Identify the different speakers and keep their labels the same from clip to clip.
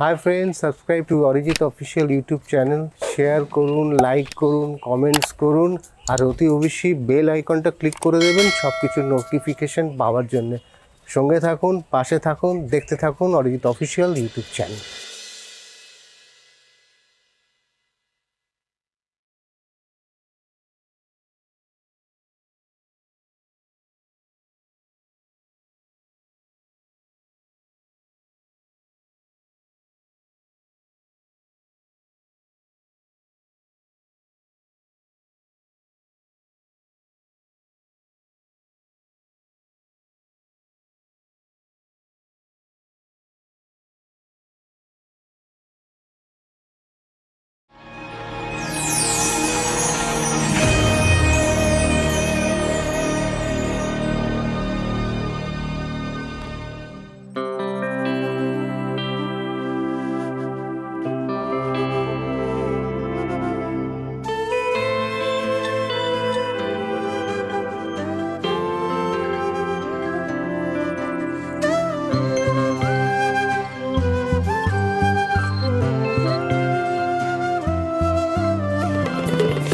Speaker 1: Hi friends, subscribe to Arijit official YouTube channel. Share করুন, like করুন, comments করুন, আর অতি অবশ্যই বেল আইকনটা ক্লিক করে দেবেন সব কিছুর নোটিফিকেশান পাওয়ার জন্য। সঙ্গে থাকুন, পাশে থাকুন, দেখতে থাকুন অরিজিৎ অফিসিয়াল ইউটিউব চ্যানেল।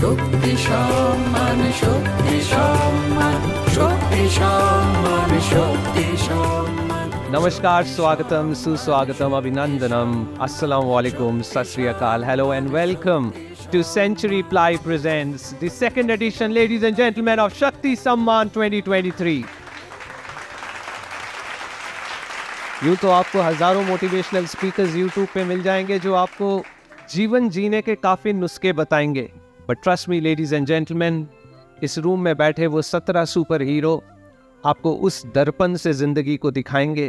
Speaker 2: শক্তি সম্মান, শক্তি সম্মান, শক্তি সম্মান, শক্তি সম্মান।
Speaker 3: Namaskar, Swagatam, Suswagatam, Abhinandanam, Assalamu alaikum, Sat Sri Akal, hello and welcome to Century Ply presents the second edition, ladies and gentlemen, of Shakti Samman 2023. यूं तो आपको हजारों मोटिवेशनल स्पीकर्स यूट्यूब पे मिल जाएंगे जो आपको जीवन जीने के काफ़ी नुस्खे बताएंगे, but trust me ladies and gentleman, इस रूम में बैठे वो 17 सुपर हीरो आपको उस दर्पण से ज़िंदगी को दिखाएंगे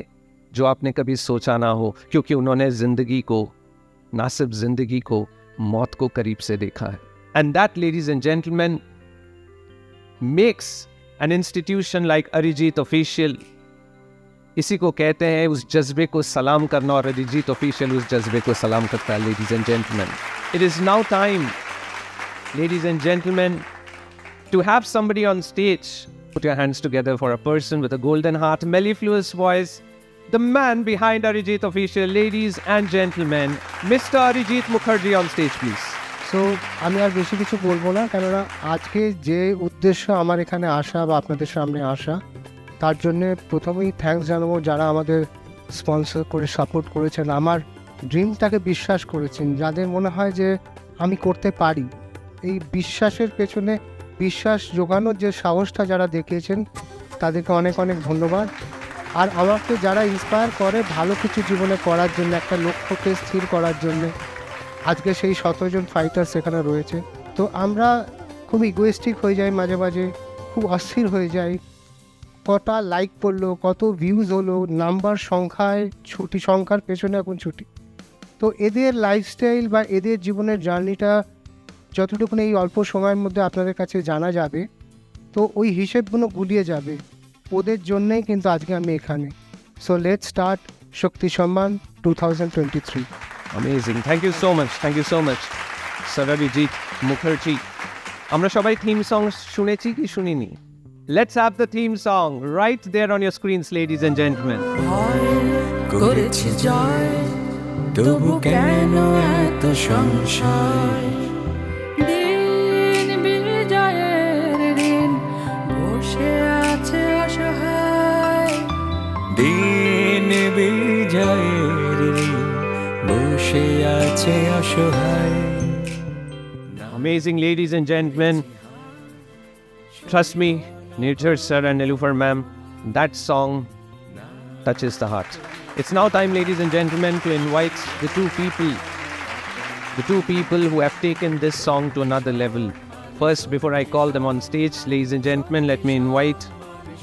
Speaker 3: जो आपने कभी सोचा ना हो, क्योंकि उन्होंने ज़िंदगी को, ना सिर्फ ज़िंदगी को, मौत को करीब से देखा है। And that ladies and gentleman makes an institution like Arijit official, इसी को कहते हैं उस जज्बे को सलाम करना, और अरिजीत ऑफिशियल उस जज्बे को सलाम करता है। Ladies and gentleman, it is now time, ladies and gentlemen, to have somebody on stage. Put your hands together for a person with a golden heart, mellifluous voice, the man behind Arijit official. Ladies and gentlemen, Mr. Arijit Mukherjee on stage, please.
Speaker 1: So আমি আর বেশি কিছু বলবো না, কেননা আজকে যে উদ্দেশ্য আমার এখানে আসা বা আপনাদের সামনে আসা, তার জন্যে প্রথমেই থ্যাঙ্কস জানাবো যারা আমাদের স্পন্সর করে সাপোর্ট করেছেন, আমার ড্রিমটাকে বিশ্বাস করেছেন, যাদের মনে হয় যে আমি করতে পারি। এই বিশ্বাসের পেছনে বিশ্বাস জোগানোর যে সাহসটা যারা দেখিয়েছেন তাদেরকে অনেক অনেক ধন্যবাদ। আর আমাকে যারা ইন্সপায়ার করে ভালো কিছু জীবনে করার জন্য, একটা লক্ষ্যকে স্থির করার জন্য, আজকে সেই 17 জন ফাইটার সেখানে রয়েছে। তো আমরা খুব ইগোয়েস্টিক হয়ে যাই মাঝে মাঝে, খুব অস্থির হয়ে যাই, কটা লাইক পড়লো, কত ভিউজ হলো, নাম্বার সংখ্যায় ছুটি, সংখ্যার পেছনে এখন ছুটি। তো এদের লাইফস্টাইল বা এদের জীবনের জার্নিটা যতটুকুন এই অল্প সময়ের মধ্যে আপনাদের কাছে জানা যাবে, তো ওই হিসেবগুলো গুলিয়ে যাবে। ওদের জন্যেই কিন্তু আজকে আমি এখানে। সো লেটস স্টার্ট শক্তি সম্মান 2023।
Speaker 3: Amazing. Thank you so much. Thank you so much, Sir Arijit Mukherjee. আমরা সবাই থিম সং শুনেছি কি শুনিনি? Let's have the theme song right there on your screens, ladies and gentlemen.
Speaker 2: করেছে জয়, তবু কেন এত সংশয়? দিন বিজয়ের দিন বসে আছে অসহায়, দিন বিজয়ের দিন বসে আছে অসহায়।
Speaker 3: Amazing, ladies and gentlemen. Trust me, Nirjar sir and Nilufar ma'am, that song touches the heart. It's now time, ladies and gentlemen, to invite the two people who have taken this song to another level. First, before I call them on stage, ladies and gentlemen, let me invite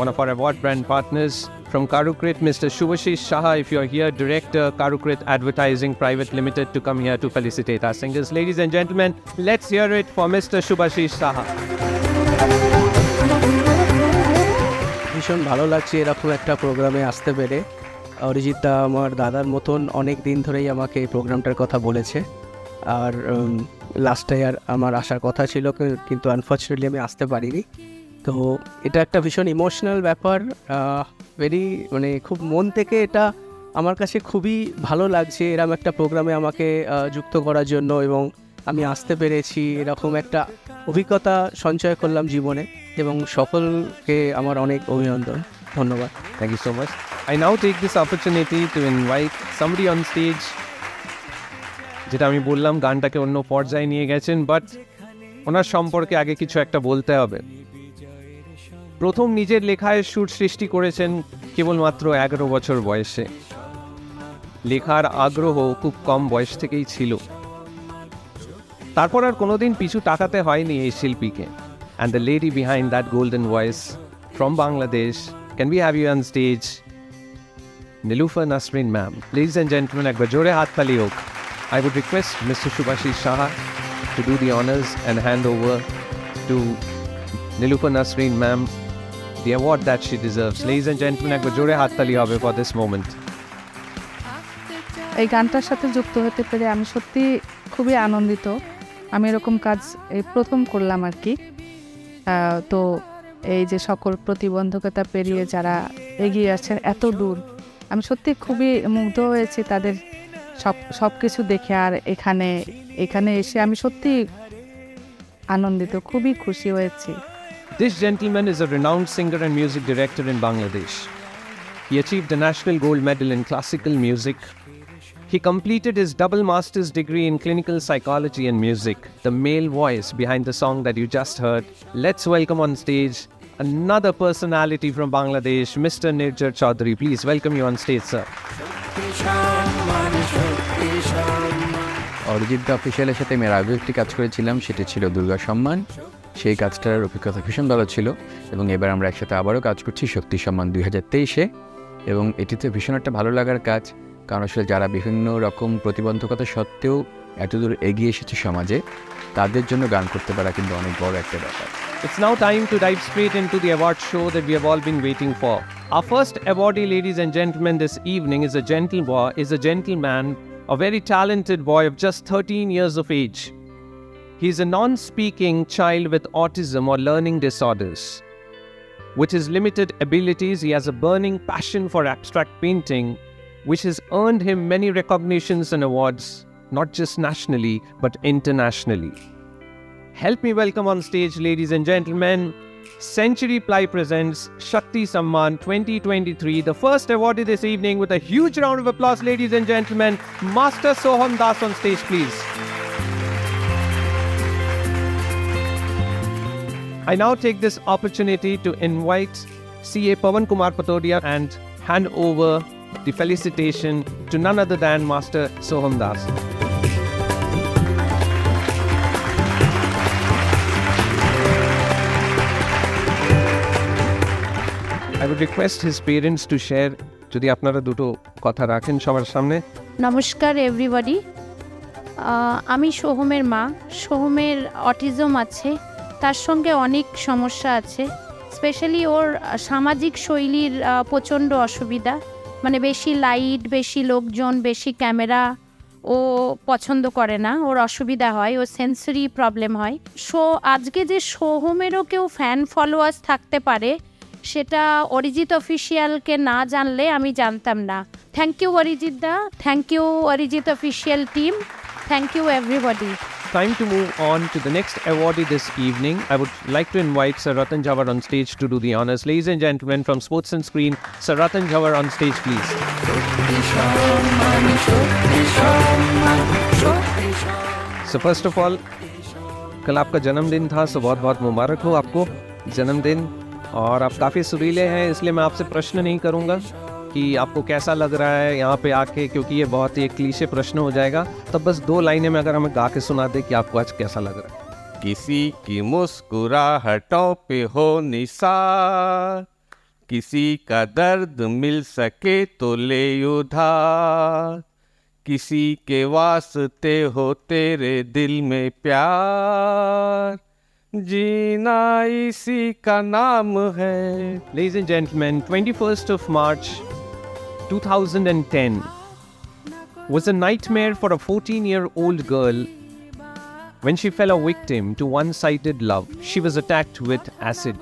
Speaker 3: one of our award brand partners from Karukrit, Mr. Shubhashish Saha, if you're here, Director, Karukrit Advertising Private Limited, to come here to felicitate our singers. Ladies and gentlemen, let's hear it for Mr. Shubhashish Saha.
Speaker 4: ভীষণ ভালো লাগছে এরকম একটা প্রোগ্রামে আসতে পেরে। অরিজিৎদা আমার দাদার মতন অনেক দিন ধরেই আমাকে এই প্রোগ্রামটার কথা বলেছে, আর লাস্ট ইয়ার আমার আসার কথা ছিল, কিন্তু আনফর্চুনেটলি আমি আসতে পারিনি। তো এটা একটা ভীষণ ইমোশনাল ব্যাপার, ভেরি মানে খুব মন থেকে এটা আমার কাছে খুবই ভালো লাগছে এরকম একটা প্রোগ্রামে আমাকে যুক্ত করার জন্য, এবং আমি আসতে পেরেছি, এরকম একটা অভিজ্ঞতা সঞ্চয় করলাম জীবনে, এবং সকলকে আমার অনেক অভিনন্দন, ধন্যবাদ।
Speaker 3: Thank you so much. I now take this opportunity to invite somebody on stage. যেটা আমি বললাম গানটাকে অন্য পর্যায়ে নিয়ে গেছেন, বাট ওনার সম্পর্কে আগে কিছু একটা বলতে হবে। প্রথম নিজের লেখায় সুর সৃষ্টি করেছেন কেবলমাত্র 11 বছর বয়সে। লেখার আগ্রহ খুব কম বয়স থেকেই ছিল। তারপর আর কোনোদিন পিছু তাকাতে হয়নি এই শিল্পীকে। And the lady behind that golden voice from Bangladesh, can we have you on stage? Niloofar Nasreen ma'am. Ladies and gentlemen, ek bajore haath tali hok. I would request Mr. Shubhashish Shah to do the honors and hand over to Niloofar Nasreen ma'am the award that she deserves. Ladies and gentlemen, ek bajore haath tali hobe for this moment.
Speaker 2: এই গানটার সাথে যুক্ত হতে পেরে আমি সত্যি খুবই আনন্দিত। আমি এরকম কাজ এই প্রথম করলাম আর কি। তো এই যে সকল প্রতিবন্ধকতা পেরিয়ে যারা এগিয়ে আসছেন এত দূর, আমি সত্যি খুবই মুগ্ধ হয়েছি তাদের সব কিছু দেখে। আর এখানে এসে আমি সত্যি আনন্দিত, খুবই খুশি হয়েছি।
Speaker 3: This gentleman is a renowned singer and music director in Bangladesh. He achieved a national gold medal in classical music. He completed his double master's degree in clinical psychology and music, the male voice behind the song that you just heard. Let's welcome on stage another personality from Bangladesh, Mr. Debraj Chatterjee. Please welcome you on stage, sir.
Speaker 5: Arijit the অফিসিয়ালের সাথে আমি আগে একটি কাজ করেছিলাম, সেটি ছিল দুর্গা সম্মান। সেই কাজটার অভিজ্ঞতা ভীষণ ভালো ছিল, এবং এবার আমরা একসাথে আবারও কাজ করছি শক্তি সম্মান 2023-এ, এবং এটিতে ভীষণ একটা ভালো লাগার কাজ। কারণ আসলে যারা বিভিন্ন রকম প্রতিবন্ধকতা সত্ত্বেও এতদূর এগিয়ে এসেছে সমাজে, তাদের জন্য গান করতে পারা কিন্তু অনেক বড় একটা ব্যাপার।
Speaker 3: It's now time to dive straight into the award show that we have all been waiting for. Our first awardee, ladies and gentlemen, this evening is a gentleman, a very talented boy of just 13 years of age. He is a non-speaking child with autism or learning disorders. With his limited abilities, he has a burning passion for abstract painting, which has earned him many recognitions and awards, not just nationally, but internationally. Help me welcome on stage, ladies and gentlemen, Century Ply presents Shakti Samman 2023, the first awardee this evening, with a huge round of applause, ladies and gentlemen, Master Soham Das on stage, please. I now take this opportunity to invite CA Pawan Kumar Patodia and hand over the felicitation to none other than Master Soham Das. I would request his parents to share, যদি আপনারা দুটো কথা রাখেন সবার সামনে।
Speaker 6: নমস্কার everybody, আমি সোহমের মা। সোহমের অটিজম আছে, তার সঙ্গে অনেক সমস্যা আছে। স্পেশালি ওর সামাজিক শৈলীর প্রচণ্ড অসুবিধা, মানে বেশি লাইট, বেশি লোকজন, বেশি ক্যামেরা ও পছন্দ করে না, ওর অসুবিধা হয়, ওর সেন্সরি প্রবলেম হয়। আজকে যে সোহমেরও কেউ ফ্যান ফলোয়ার্স থাকতে পারে, সেটা অরিজিৎ অফিসিয়ালকে না জানলে আমি জানতাম না। Thank you Arijit da, thank you Arijit official team, thank you everybody.
Speaker 3: Time to move on to the next awardee this evening. I would like to invite Sir Ratan Jawar on stage to do the honors. Ladies and gentlemen, from Sports and Screen, Sir Ratan Jawar on stage, please. So first of all, कल आपका जन्मदिन था, so बहुत बहुत मुबारक हो आपको जन्मदिन। और आप काफ़ी सुरीले हैं, इसलिए मैं आपसे प्रश्न नहीं करूँगा कि आपको कैसा लग रहा है यहाँ पे आके, क्योंकि ये बहुत ही एक क्लीशे प्रश्न हो जाएगा। तब बस 2 लाइनें में अगर हमें गा के सुना दे कि आपको आज कैसा लग रहा है।
Speaker 5: किसी की मुस्कुराहटों पे हो निसार, किसी का दर्द मिल सके तो ले उधार, किसी के वास्ते हो तेरे दिल में प्यार, जीना इसी का नाम है।
Speaker 3: Ladies and gentlemen, 21st of March 2010 was a nightmare for a 14-year-old girl when she fell a victim to one-sided love. She was attacked with acid.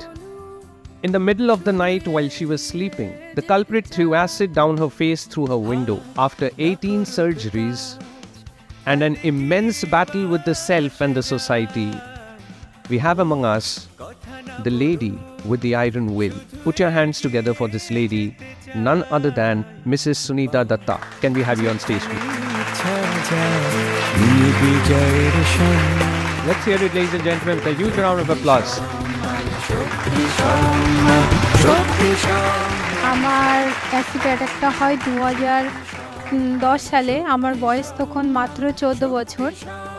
Speaker 3: In the middle of the night while she was sleeping, the culprit threw acid down her face through her window. After 18 surgeries and an immense battle with the self and the society, we have among us the lady with the iron will. Put your hands together for this lady, none other than Mrs. Sunita Dutta. Can we have you on stage, please? Let's hear it, ladies and gentlemen, with a huge round of applause.
Speaker 7: আমার acid অ্যাটাকটা হয় 2010 সালে। আমার বয়স তখন মাত্র 14 বছর।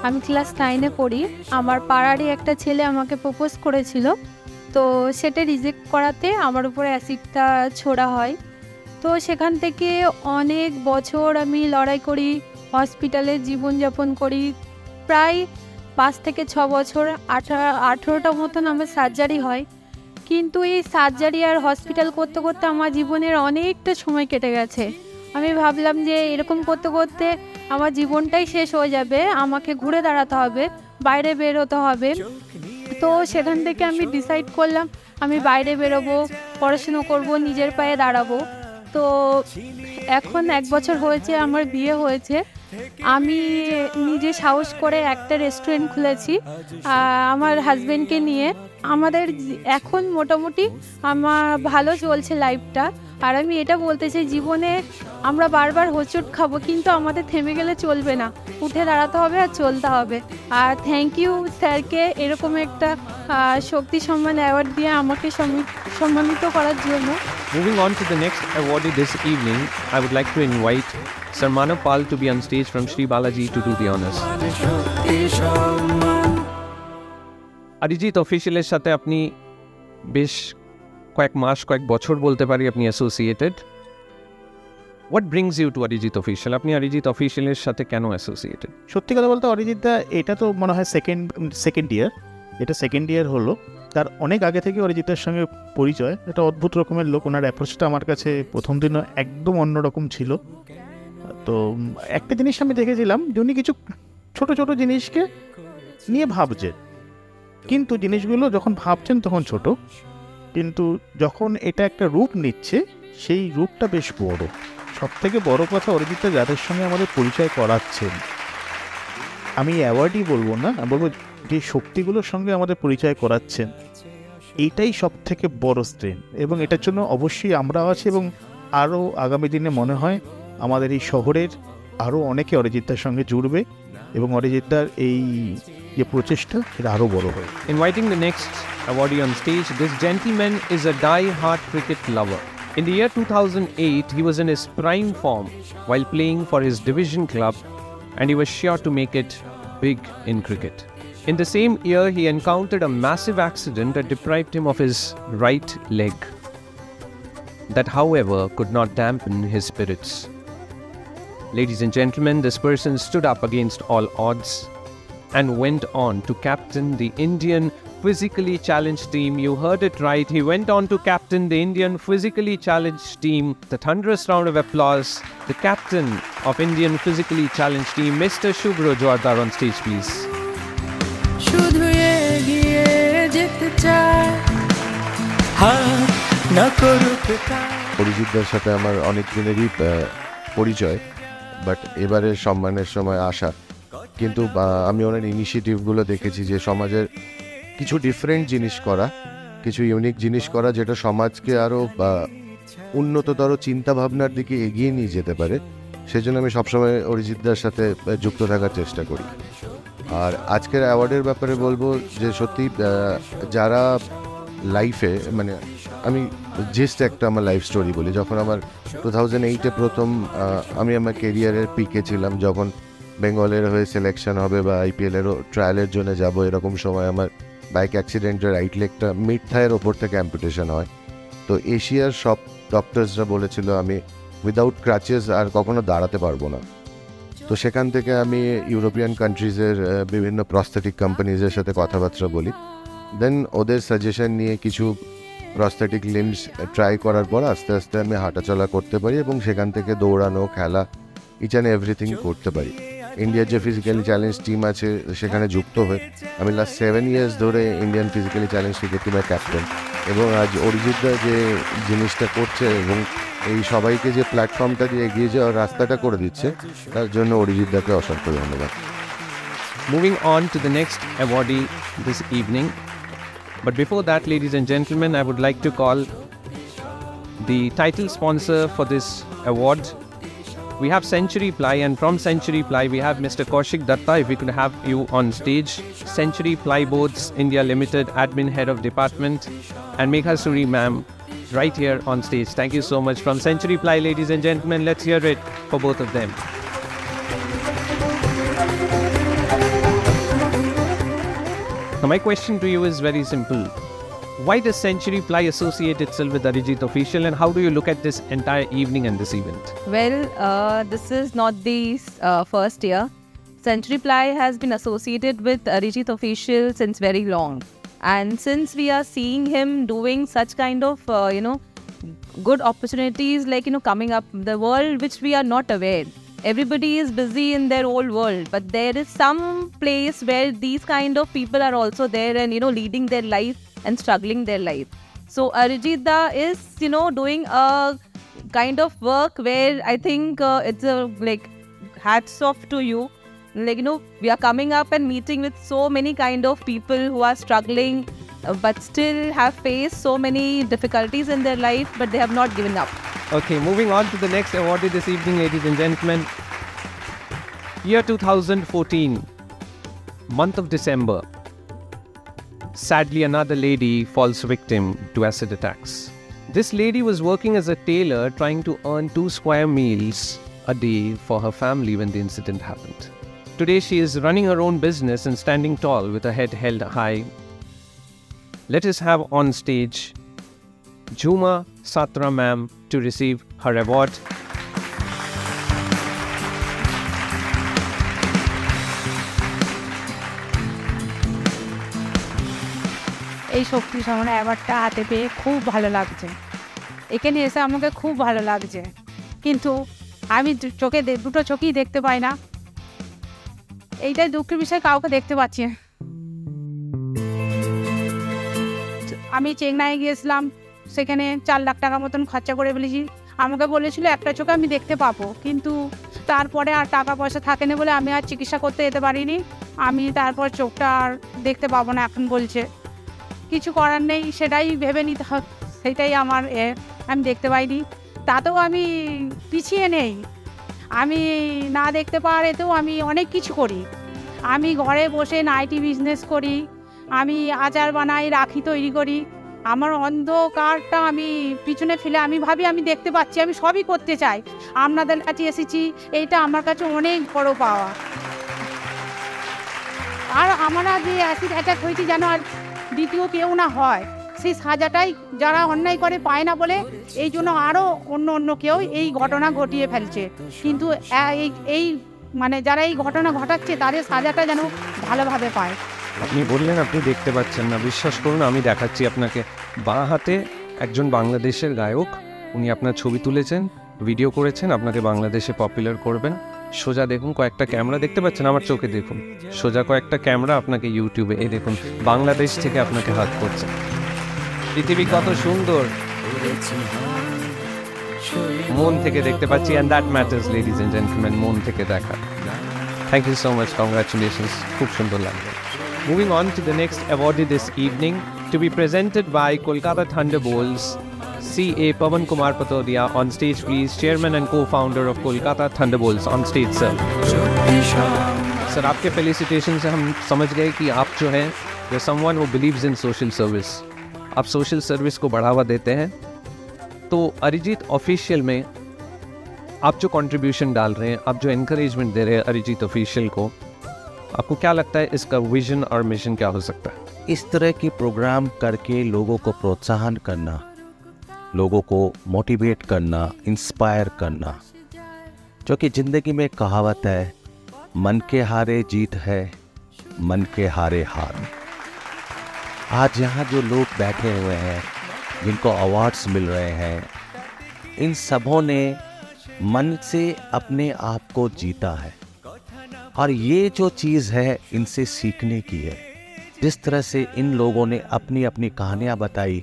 Speaker 7: আমি class 9-এ পড়ি। আমার পাড়ারই একটা ছেলে আমাকে প্রপোজ করেছিল, তো সেটা রিজেক্ট করাতে আমার উপরে অ্যাসিডটা ছোড়া হয়। তো সেখান থেকে অনেক বছর আমি লড়াই করি, হসপিটালে জীবনযাপন করি। প্রায় 5 থেকে 6 বছর, 18টা মতন আমার সার্জারি হয়। কিন্তু এই সার্জারি আর হসপিটাল করতে করতে আমার জীবনের অনেকটা সময় কেটে গেছে। আমি ভাবলাম যে এরকম করতে করতে আমার জীবনটাই শেষ হয়ে যাবে, আমাকে ঘুরে দাঁড়াতে হবে, বাইরে বেরোতে হবে। তো সেখান থেকে আমি ডিসাইড করলাম আমি বাইরে বেরোবো, পড়াশুনো করব, নিজের পায়ে দাঁড়াবো। তো এখন 1 বছর হয়েছে আমার বিয়ে হয়েছে। আমি নিজে সাহস করে একটা রেস্টুরেন্ট খুলেছি আমার হাজব্যান্ডকে নিয়ে। আমাদের এখন মোটামুটি আমার ভালো চলছে লাইফটা। আর আমি এটা বলতে চাই, জীবনে আমরা বারবার হোঁচট খাবো, কিন্তু আমাদের থেমে গেলে চলবে না, উঠে দাঁড়াতে হবে আর চলতে হবে। আর থ্যাংক ইউ স্যারকে এরকম একটা শক্তি সম্মান অ্যাওয়ার্ড দিয়ে আমাকে সম্মানিত করার জন্য।
Speaker 3: Moving on to the next awardee this evening, I would like to invite Sarmana Pal to be on stage from Sri Balaji to do the honors. Arijit অফিসিয়ালের সাথে আপনি বেশ কয়েক মাস, কয়েক বছর বলতে পারি আপনি associated. What brings you to Arijit official? আপনি অরিজিৎ অফিসিয়ালের সাথে কেন অ্যাসোসিয়েটেড?
Speaker 8: সত্যি কথা বলতে অরিজিৎ দা এটা তো মনে হয় সেকেন্ড ইয়ার, এটা সেকেন্ড ইয়ার হলো। তার অনেক আগে থেকে অরিজিতের সঙ্গে পরিচয়। এটা অদ্ভুত রকমের লোক, ওনার অ্যাপ্রোচটা আমার কাছে প্রথম দিনও একদম অন্যরকম ছিল। তো একটা জিনিস আমি দেখেছিলাম যে উনি কিছু ছোট ছোট জিনিসকে নিয়ে ভাবছেন, কিন্তু জিনিসগুলো যখন ভাবছেন তখন ছোট, কিন্তু যখন এটা একটা রূপ নিচ্ছে সেই রূপটা বেশ বড়। সব থেকে বড় কথা, অরিজিৎ যাদের সঙ্গে আমাদের পরিচয় করাচ্ছেন, আমি অ্যাওয়ার্ডই বলবো না, আমি বলবো যে শক্তিগুলোর সঙ্গে আমাদের পরিচয় করাচ্ছেন, এইটাই সব থেকে বড় স্ট্রেংথ। এবং এটার জন্য অবশ্যই আমরাও আছি, এবং আরও আগামী দিনে মনে হয় আমাদের এই শহরের আরও অনেকে অরিজিৎদার সঙ্গে জুড়বে এবং অরিজিৎদার এই যে প্রচেষ্টা সেটা আরও বড় হয়।
Speaker 3: Inviting the next awardee on stage, this gentleman is a die-hard cricket lover. In the year 2008, he was in his prime form while playing for his division club, and he was sure to make it big in cricket. In the same year, he encountered a massive accident that deprived him of his right leg. That, however, could not dampen his spirits. Ladies and gentlemen, this person stood up against all odds and went on to captain the Indian physically challenged team. You heard it right. He went on to captain the Indian physically challenged team. The thunderous round of applause. The captain of Indian physically challenged team, Mr. Suvro Joarder, on stage, please.
Speaker 9: অরিজিৎদার সাথে আমার অনেক দিনেরই পরিচয়, but এবারের সম্মানের সময় আসা। কিন্তু আমি ওনার ইনিশিয়েটিভগুলো দেখেছি যে সমাজের কিছু ডিফারেন্ট জিনিস করা, কিছু ইউনিক জিনিস করা, যেটা সমাজকে আরও উন্নততর চিন্তাভাবনার দিকে এগিয়ে নিয়ে যেতে পারে। সেজন্য আমি সবসময় অরিজিৎদার সাথে যুক্ত থাকার চেষ্টা করি। আর আজকের অ্যাওয়ার্ডের ব্যাপারে বলবো যে সত্যি যারা লাইফে, মানে আমি জাস্ট একটা আমার লাইফ স্টোরি বলি। যখন আমার 2008-এ প্রথম আমি আমার কেরিয়ারের পিকে ছিলাম, যখন বেঙ্গলের হয়ে সিলেকশন হবে বা IPL-এরও ট্রায়ালের জন্য যাব, এরকম সময় আমার বাইক অ্যাক্সিডেন্টে রাইট লেগটা মিড থায়ের ওপর থেকে অ্যাম্পুটেশন হয়। তো এশিয়ার সব ডক্টরসরা বলেছিল আমি উইদাউট ক্রাচেস আর কখনো দাঁড়াতে পারবো না। তো সেখান থেকে আমি ইউরোপিয়ান কান্ট্রিজের বিভিন্ন প্রস্থেটিক কোম্পানিজের সাথে কথাবার্তা বলি। দেন ওদের সাজেশন নিয়ে কিছু প্রস্থেটিক লিম্বস ট্রাই করার পর আস্তে আস্তে আমি হাঁটাচলা করতে পারি এবং সেখান থেকে দৌড়ানো, খেলা, ইচ অ্যান্ড এভরিথিং করতে পারি। ইন্ডিয়ার যে ফিজিক্যালি চ্যালেঞ্জ টিম আছে সেখানে যুক্ত হয়ে আমি লাস্ট 7 ইয়ার্স ধরে ইন্ডিয়ান ফিজিক্যালি চ্যালেঞ্জ ক্রিকেট টিমের ক্যাপ্টেন। এবং আজ অরিজিৎদা যে জিনিসটা করছে এবং এই সবাইকে যে প্ল্যাটফর্মটা দিয়ে এগিয়ে যাওয়ার রাস্তাটা করে দিচ্ছে, তার জন্য অরিজিৎদাকে অসংখ্য ধন্যবাদ।
Speaker 3: Moving on to the next awardee this evening. But before that, ladies and gentlemen, I would like to call the title sponsor for this award. We have Century Ply, and from Century Ply we have Mr. Kaushik Dutta. If we could have you on stage. Century Plyboards India Limited, Admin Head of Department, and Megha Suri ma'am right here on stage. Thank you so much. From Century Ply, ladies and gentlemen, let's hear it for both of them. Now my question to you is very simple. Why does Century Ply associate itself with Arijit Official, and how do you look at this entire evening and this event?
Speaker 10: Well, this is not the first year. Century Ply has been associated with Arijit Official since very long. And since we are seeing him doing such kind of, good opportunities like, coming up the world which we are not aware. Everybody is busy in their own world, but there is some place where these kind of people are also there and, leading their life and struggling their life. So Arijit da is, doing a kind of work where I think it's hats off to you. We are coming up and meeting with so many kind of people who are struggling but still have faced so many difficulties in their life, but they have not given up.
Speaker 3: Okay, moving on to the next awardee this evening, ladies and gentlemen. Year 2014, month of December. Sadly, another lady falls victim to acid attacks. This lady was working as a tailor, trying to earn 2 square meals a day for her family when the incident happened. Today, she is running her own business and standing tall with her head held high. Let us have on stage Jhuma Santra ma'am to receive her award.
Speaker 11: এই শক্তি সমান অ্যাওয়ার্ডটা হাতে পেয়ে খুব ভালো লাগছে। এখানে এসে আমাকে খুব ভালো লাগছে, কিন্তু আমি দুটো চোখেই দেখতে পাই না। এইটাই দুঃখের বিষয়, কাউকে দেখতে পাচ্ছি না। আমি চেন্নাই গিয়েছিলাম, সেখানে 4 লাখ টাকা মতন খরচা করে ফেলেছি। আমাকে বলেছিল একটা চোখে আমি দেখতে পাবো, কিন্তু তারপরে আর টাকা পয়সা থাকে না বলে আমি আর চিকিৎসা করতে যেতে পারিনি। আমি তারপর চোখটা আর দেখতে পাবো না এখন বলছে। কিছু করার নেই, সেটাই ভেবে নিতে হবে, সেটাই আমার আমি দেখতে পাইনি। তাতেও আমি পিছিয়ে নেই, আমি না দেখতে পারেতেও আমি অনেক কিছু করি। আমি ঘরে বসে নাইটি বিজনেস করি, আমি আচার বানাই, রাখি তৈরি করি। আমার অন্ধকারটা আমি পিছনে ফেলে আমি ভাবি আমি দেখতে পাচ্ছি, আমি সবই করতে চাই। আপনাদের কাছে এসেছি, এইটা আমার কাছে অনেক বড় পাওয়া। আর আমরা যে অ্যাসিড অ্যাটাক হয়েছি যেন আর দ্বিতীয় কেউ না হয়, সেই সাজাটাই যারা অন্যায় করে পায় না বলে এই জন্য আরও অন্য কেউ এই ঘটনা ঘটিয়ে ফেলছে। কিন্তু এই যারা এই ঘটনা ঘটাচ্ছে তাদের সাজাটা যেন ভালোভাবে পায়।
Speaker 3: আপনি বললেন আপনি দেখতে পাচ্ছেন না, বিশ্বাস করুন আমি দেখাচ্ছি আপনাকে। বাঁ হাতে একজন বাংলাদেশের গায়ক, উনি আপনার ছবি তুলেছেন, ভিডিও করেছেন, আপনাকে বাংলাদেশে পপুলার করবেন। সোজা দেখুন কয়েকটা ক্যামেরা দেখতে পাচ্ছেন, আমার চোখে দেখুন, সোজা কয়েকটা ক্যামেরা আপনাকে ইউটিউবে এই দেখুন বাংলাদেশ থেকে আপনাকে হাত করছে। পৃথিবী কত সুন্দর, মন থেকে দেখতে পাচ্ছি, and that matters ladies and gentlemen, মন থেকে দেখা। Thank you so much, congratulations, খুব সুন্দর লাগলো। Moving on to the next awardee this evening, to be presented by Kolkata Thunderbolts, C.A. Pawan Kumar Patodia. On stage please, Chairman and Co-founder of Kolkata Thunderbolts, on stage sir. Sir, आपके felicitation से हम समझ गए कि आप जो हैं you're someone who believes in social service, आप सोशल सर्विस को बढ़ावा देते हैं। तो अरिजीत ऑफिशियल में आप जो कंट्रीब्यूशन डाल रहे हैं, आप जो एनकरेजमेंट दे रहे हैं अरिजीत ऑफिशियल को, आपको क्या लगता है इसका विजन और मिशन क्या हो सकता है?
Speaker 12: इस तरह के प्रोग्राम करके लोगों को प्रोत्साहन करना, लोगों को मोटिवेट करना, इंस्पायर करना, जो कि ज़िंदगी में कहावत है, मन के हारे जीत है, मन के हारे हार। आज यहाँ जो लोग बैठे हुए हैं, जिनको अवार्ड्स मिल रहे हैं, इन सबों ने मन से अपने आप को जीता है। और ये जो चीज़ है इनसे सीखने की है। जिस तरह से इन लोगों ने अपनी अपनी कहानियाँ बताई,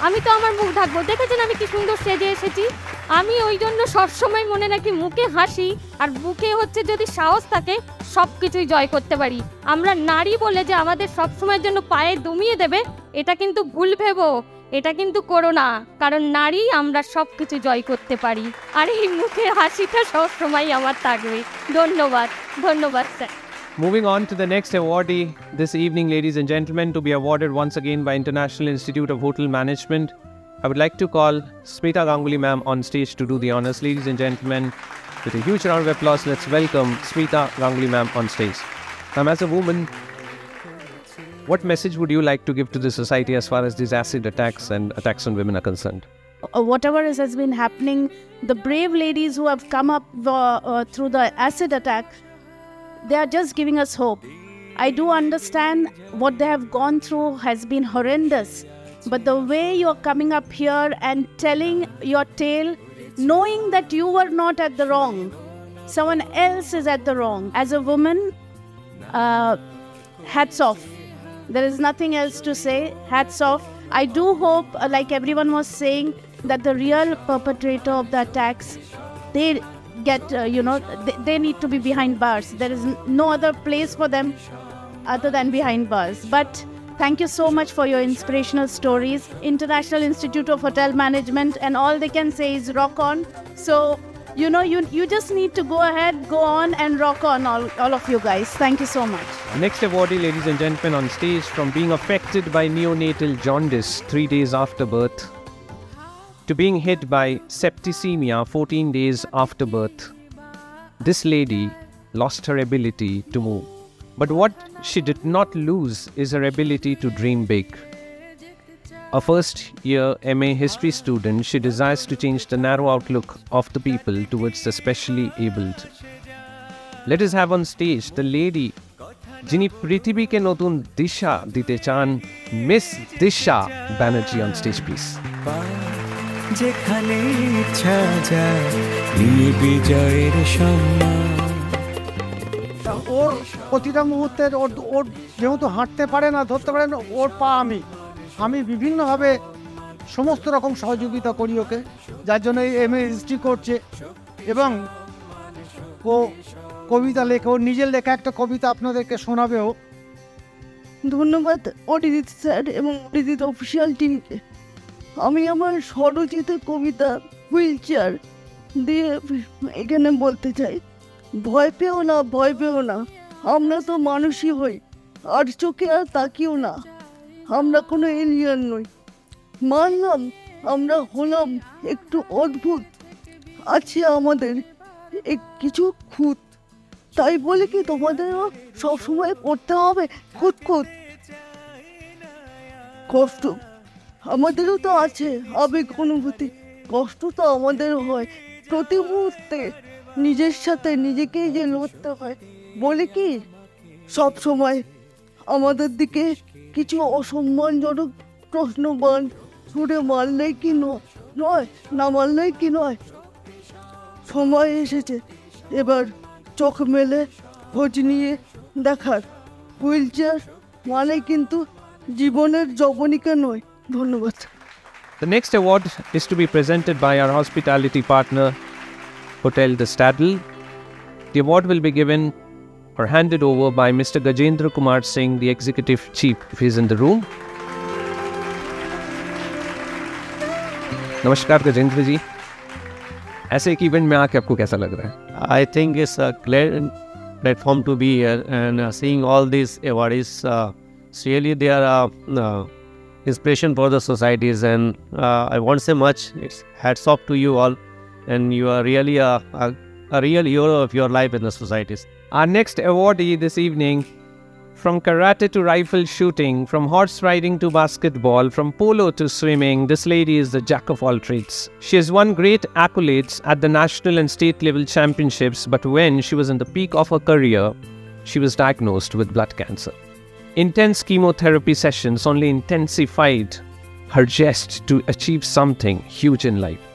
Speaker 13: আমি তো আমার মুখ ঢাকবো। দেখেছেন আমি কি সুন্দর সেজে এসেছি। আমি ওই জন্য সবসময় মনে রাখি মুখে হাসি আর বুকে হচ্ছে যদি সাহস থাকে সব কিছুই জয় করতে পারি। আমরা নারী বলে যে আমাদের সবসময়ের জন্য পায়ে দমিয়ে দেবে এটা কিন্তু ভুল ভেবো, এটা কিন্তু করো না, কারণ নারী আমরা সব কিছু জয় করতে পারি। আর এই মুখের হাসিটা সবসময় আমার থাকবে। ধন্যবাদ, ধন্যবাদ sir.
Speaker 3: Moving on to the next awardee this evening, ladies and gentlemen, to be awarded once again by International Institute of Hotel Management. I would like to call Smita Ganguly ma'am on stage to do the honors. Ladies and gentlemen, with a huge round of applause, let's welcome Smita Ganguly ma'am on stage. Ma'am, as a woman, what message would you like to give to the society as far as these acid attacks and attacks on women are concerned?
Speaker 14: Whatever has been happening, the brave ladies who have come up through the acid attack, they are just giving us hope. I do understand what they have gone through has been horrendous, but the way you are coming up here and telling your tale, knowing that you were not at the wrong, someone else is at the wrong. As a woman, hats off. There is nothing else to say. Hats off. I do hope, like everyone was saying, that the real perpetrator of the attacks, they get, they need to be behind bars. There is no other place for them other than behind bars. But thank you so much for your inspirational stories. International Institute of Hotel Management, and all they can say is rock on. So, you just need to go ahead, go on and rock on, all of you guys. Thank you so much.
Speaker 3: Next awardee, ladies and gentlemen, on stage, from being affected by neonatal jaundice 3 days after birth to being hit by septicemia 14 days after birth, this lady lost her ability to move. But what she did not lose is her ability to dream big. A first-year MA history student, she desires to change the narrow outlook of the people towards the specially abled. Let us have on stage the lady যিনি পৃথিবীকে নতুন দিশা দিতে চান, miss Disha Banerjee on stage please.
Speaker 15: যেখানে ইচ্ছা যায় বিজয়ের সম্মান।
Speaker 1: ওর প্রতিটা মুহূর্তের ওর যেহেতু হাঁটতে পারে না, ধরতে পারে না, ওর পা আমি বিভিন্নভাবে সমস্ত রকম সহযোগিতা করি ওকে, যার জন্য এই MA হিস্ট্রি করছে। এবং ও কবিতা লেখে, ওর নিজের লেখা একটা কবিতা আপনাদেরকে শোনাবেও।
Speaker 16: ধন্যবাদ অরিজিৎ স্যার এবং অরিজিৎ অফিসিয়াল টিমকে। আমি আমার স্বরচিত কবিতা হুইল চেয়ার দিয়ে এখানে বলতে চাই, ভয় পেও না, ভয় পেও না, আমরা তো মানুষই হই, আর চোখে আর তাকিও না, আমরা কোনো এলিয়ান নই। মানলাম আমরা হলাম একটু অদ্ভুত, আছে আমাদের কিছু খুঁত, তাই বলে কি তোমাদেরও সবসময় করতে হবে খুঁত? কষ্ট আমাদেরও তো আছে, আবেগ অনুভূতি, কষ্ট তো আমাদের হয় প্রতি মুহূর্তে, নিজের সাথে নিজেকেই যে লড়তে হয়। বলে কি সব সময় আমাদের দিকে কিছু অসম্মানজনক প্রশ্নবান ছুড়ে মারলেই কি নয়, না মারলেই কি নয়। সময় এসেছে এবার চোখ মেলে খোঁজ নিয়ে দেখার, হুইল চেয়ার মানে কিন্তু জীবনের যবনিকা নয়। ধন্যবাদ।
Speaker 3: The next award is to be presented by our hospitality partner, Hotel the Stadel. The award will be given or handed over by Mr. Gajendra Kumar Singh, the Executive Chief, if he is in the room. नमस्कार गजेंद्र जी, ऐसे एक event में आके आपको कैसा लग रहा है?
Speaker 17: I think it's a great platform to be here, and seeing all these awardees, really they are inspiration for the societies, and I won't say much. It's hats off to you all, and you are really a real hero of your life in the societies.
Speaker 3: Our next awardee this evening, from karate to rifle shooting, from horse riding to basketball, from polo to swimming, this lady is the jack of all trades. She has won great accolades at the national and state level championships, but when she was in the peak of her career, she was diagnosed with blood cancer. Intense chemotherapy sessions only intensified her zest to achieve something huge in life.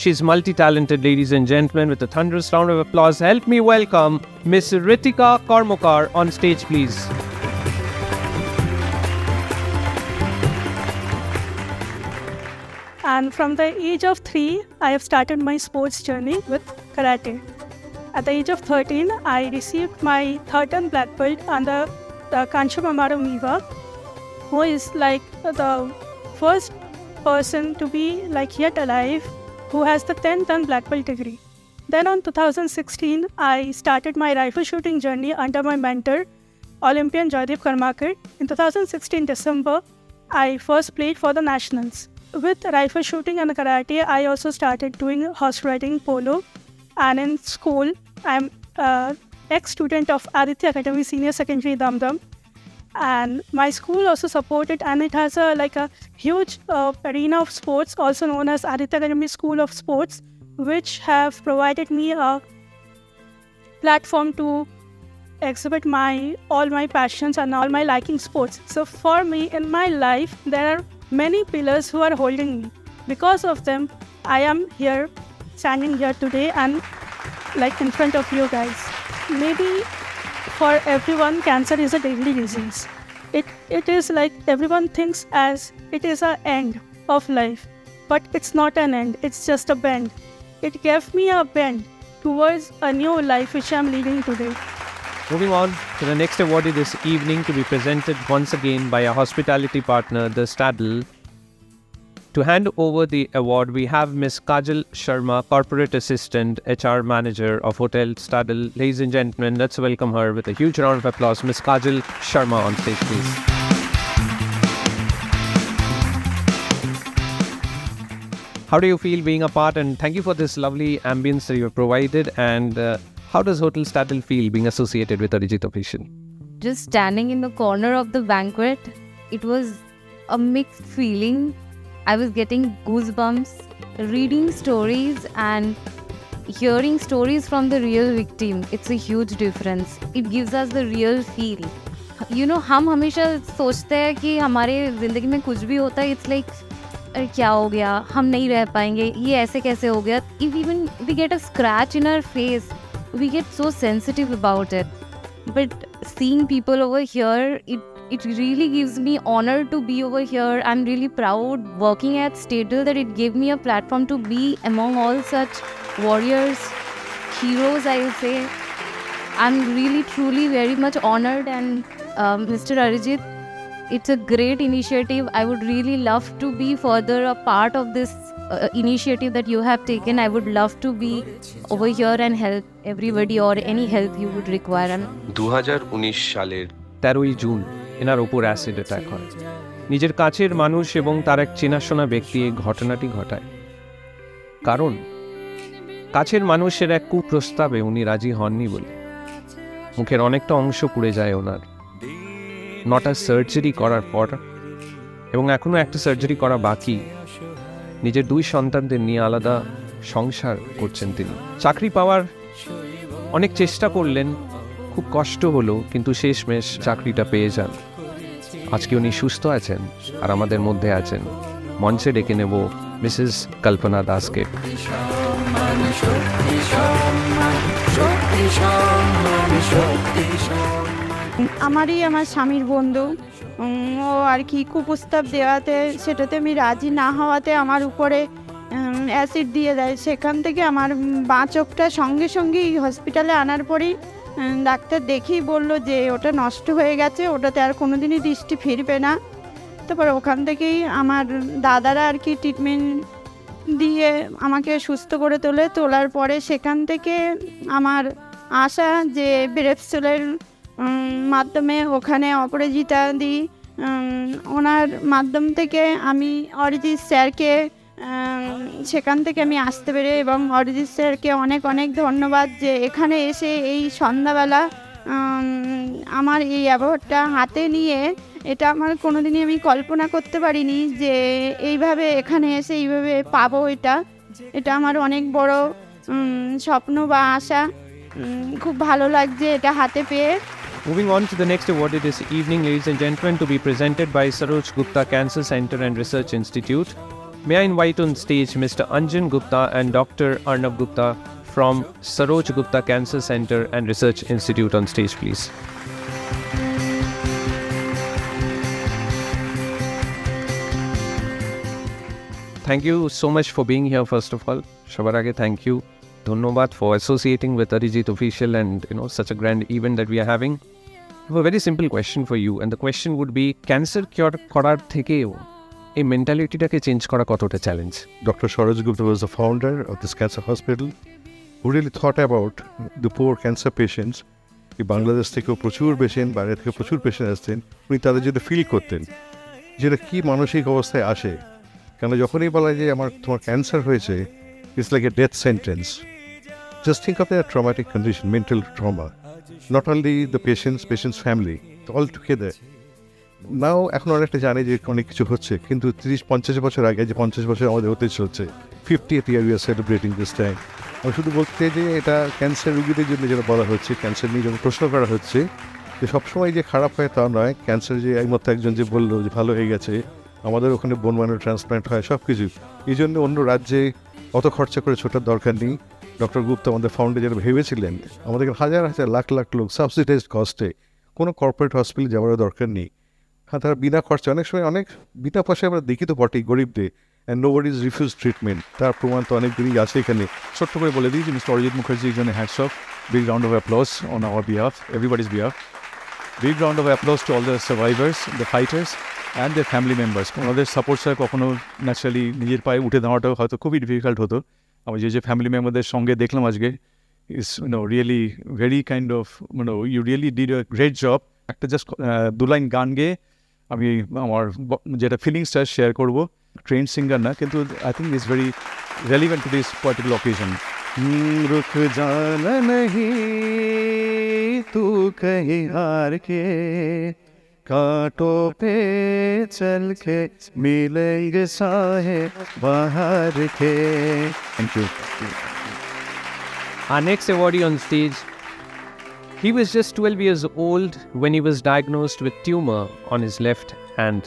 Speaker 3: She's multi-talented, ladies and gentlemen. With a thunderous round of applause, help me welcome Miss Ritika Karmakar on stage, please.
Speaker 18: And from the age of 3, I have started my sports journey with karate. At the age of 13, I received my third and black belt under the Kanchimamaro Miwa, who is like the first person to be like yet alive who has the 10th and black belt degree. Then on 2016, I started my rifle shooting journey under my mentor, Olympian Ritika Karmakar. In 2016 December, I first played for the nationals. With rifle shooting and karate, I also started doing horse riding, polo, and in school, I'm ex-student of Aditya Academy Senior Secondary Damdam. And my school also supported, and it has a huge arena of sports, also known as Aditya Academy School of Sports, which have provided me a platform to exhibit all my passions and all my liking sports. So for me, in my life, there are many pillars who are holding me. Because of them, I am here, standing here today and like in front of you guys. Maybe for everyone, cancer is a daily disease. It is like everyone thinks as it is an end of life, but it's not an end, it's just a bend. It gave me a bend towards a new life which I'm leading today.
Speaker 3: Moving on to the next awardee this evening, to be presented once again by our hospitality partner, the Stadel. To hand over the award, we have Ms. Kajal Sharma, Corporate Assistant, HR Manager of Hotel Stadel. Ladies and gentlemen, let's welcome her with a huge round of applause. Ms. Kajal Sharma on stage, please. How do you feel being a part, and thank you for this lovely ambience that you have provided, and how does Hotel Stadel feel being associated with Arijit Official?
Speaker 10: Just standing in the corner of the banquet, it was a mixed feeling. I was getting goosebumps, reading stories and hearing stories from the real victim. It's a huge difference. It gives us the real feel. You know, हम हमेशा सोचते हैं कि हमारे ज़िंदगी में कुछ भी होता है, it's like अरे क्या हो गया, हम नहीं रह पाएंगे, ये ऐसे कैसे हो गया. If even we get a scratch in our face, we get so sensitive about it. But seeing people over here, it really gives me honor to be over here. I'm really proud working at Stadel that it gave me a platform to be among all such warriors, heroes, I will say. I'm really truly very much honored, and Mr. Arijit, it's a great initiative. I would really love to be further a part of this initiative that you have taken. I would love to be over here and help everybody or any help you would require.
Speaker 3: 2019 সালের 13ই June এনার ওপর acid attack হয়। নিজের কাছের মানুষ এবং তার এক চেনাশোনা ব্যক্তি এই ঘটনাটি ঘটায়। কারণ কাছের মানুষের এক কুপ্রস্তাবে উনি রাজি হননি বলে মুখের অনেকটা অংশ পুড়ে যায় ওনার। 9টা সার্জারি করার পর, এবং এখনও একটা সার্জারি করা বাকি, নিজের 2 সন্তানদের নিয়ে আলাদা সংসার করছেন তিনি। চাকরি পাওয়ার অনেক চেষ্টা করলেন, খুব কষ্ট হলো, কিন্তু শেষমেশ চাকরিটা পেয়ে যান। আজকে উনি সুস্থ আছেন আর আমাদের মধ্যে আছেন। মঞ্চে ডেকে নেব মিসেস কল্পনা দাসকে।
Speaker 7: আমার স্বামীর বন্ধু, ও আর কি কুপ্রস্তাব দেওয়াতে, সেটাতে আমি রাজি না হওয়াতে আমার উপরে অ্যাসিড দিয়ে দেয়। সেখান থেকে আমার বাঁ চোখটা সঙ্গে সঙ্গেই হসপিটালে আনার পরেই ডাক্তার দেখেই বলল যে ওটা নষ্ট হয়ে গেছে, ওটাতে আর কোনোদিনই দৃষ্টি ফিরবে না। তারপর ওখান থেকেই আমার দাদারা আর কি ট্রিটমেন্ট দিয়ে আমাকে সুস্থ করে তোলার পরে সেখান থেকে আমার আশা যে ব্রেপসোলের মাধ্যমে ওখানে অপরাজিতা দিই, ওনার মাধ্যম থেকে আমি অরিজিৎ স্যারকে সেখান থেকে আমি আসতে পেরে, এবং অরিজিৎ স্যারকে অনেক অনেক ধন্যবাদ যে এখানে এসে এই সন্ধ্যাবেলা আমার এই অ্যাওয়ার্ডটা হাতে নিয়ে, এটা আমার কোনোদিনই আমি কল্পনা করতে পারিনি যে এইভাবে এখানে এসে এইভাবে পাবো। এটা আমার অনেক বড় স্বপ্ন বা আশা। খুব ভালো লাগছে এটা হাতে পেয়ে।
Speaker 3: Moving on to the next awardee this evening, ladies and gentlemen, to be presented by Surya Gupta Cancer Center and Research Institute. May I invite on stage Mr. Anjan Gupta and Dr. Arnav Gupta from Surya Gupta Cancer Center and Research Institute on stage, please. thank you so much for being here, first of all. Shabarage, thank you. Dhonnobad for associating with Arijit Official and such a grand event that we are having. I have a very simple question for you, and the question would be, cancer cure korar thekeo এই মেন্টালিটিটাকে change করা কতটা challenge?
Speaker 19: Dr. Surya Gupta was the founder of this cancer hospital who really thought about the poor cancer patients. এই বাংলাদেশ থেকেও প্রচুর patient, বাইরে থেকে প্রচুর patient আসতেন, উনি তাদের যদি ফিল করতেন যেটা কী মানসিক অবস্থায় আসে। কেন যখনই বলা যায় তোমার ক্যান্সার হয়েছে, it's like a death sentence. Just think of the traumatic condition, mental trauma, not only the patient's family, all together. Now এখন অনেকটা জানি যে অনেক কিছু হচ্ছে, কিন্তু 30-50 বছর আগে যে 50 বছর আমাদের হতে চলছে, 50th year we are celebrating this time. আমি শুধু বলতে যে এটা ক্যান্সার রোগীদের জন্য যেটা বলা হচ্ছে, ক্যান্সার নিয়ে যখন প্রশ্ন করা হচ্ছে যে সবসময় যে খারাপ হয় তা নয়। ক্যান্সার যে এইমাত্র একজন যে বললো যে ভালো হয়ে গেছে, আমাদের ওখানে বোন ম্যারো ট্রান্সপ্লান্ট হয়, সব কিছু। এই জন্য অন্য রাজ্যে অত খরচা করে ছোটার দরকার নেই। ডক্টর গুপ্তা আমাদের ফাউন্ডে যেটা ভেবেছিলেন, আমাদের হাজার হাজার লাখ লাখ লোক সাবসিডাইজড কস্টে, কোনো কর্পোরেট হসপিটালে যাওয়ার দরকার নেই। হ্যাঁ, তারা বিনা খরচা, অনেক সময় অনেক বিনা পয়সায় আমরা দেখি তো বটেই গরিবদের, and nobody is refuse treatment. তার প্রমাণ তো অনেক দিনই আছে এখানে।
Speaker 20: ছোট্ট করে বলে দিই যে মিস্টার অরিজিৎ মুখার্জির জন্য hats off, big round of applause on our behalf, everybody's behalf. Big round of applause to all the survivors, the fighters and the family members. ওনাদের সাপোর্ট ছাড়া কখনো ন্যাচারালি নিজের পায়ে উঠে দেওয়াটাও হয়তো খুবই ডিফিকাল্ট হতো। আমি যে ফ্যামিলি মেম্বারদের সঙ্গে দেখলাম আজকে, is really very kind of you really did a great job. একটা জাস্ট 2 লাইন গান গেয়ে আমি আমার যেটা ফিলিংসটা শেয়ার করবো। ট্রেন্ড সিঙ্গার না, কিন্তু I think is very relevant to this particular occasion.
Speaker 19: रुख जाना नहीं तू कहीं हार के, कांटों पे चल के मिलेंगे साहे बाहर के।
Speaker 3: Thank you. Our next awardee on stage, he was just 12 years old when he was diagnosed with tumor on his left hand.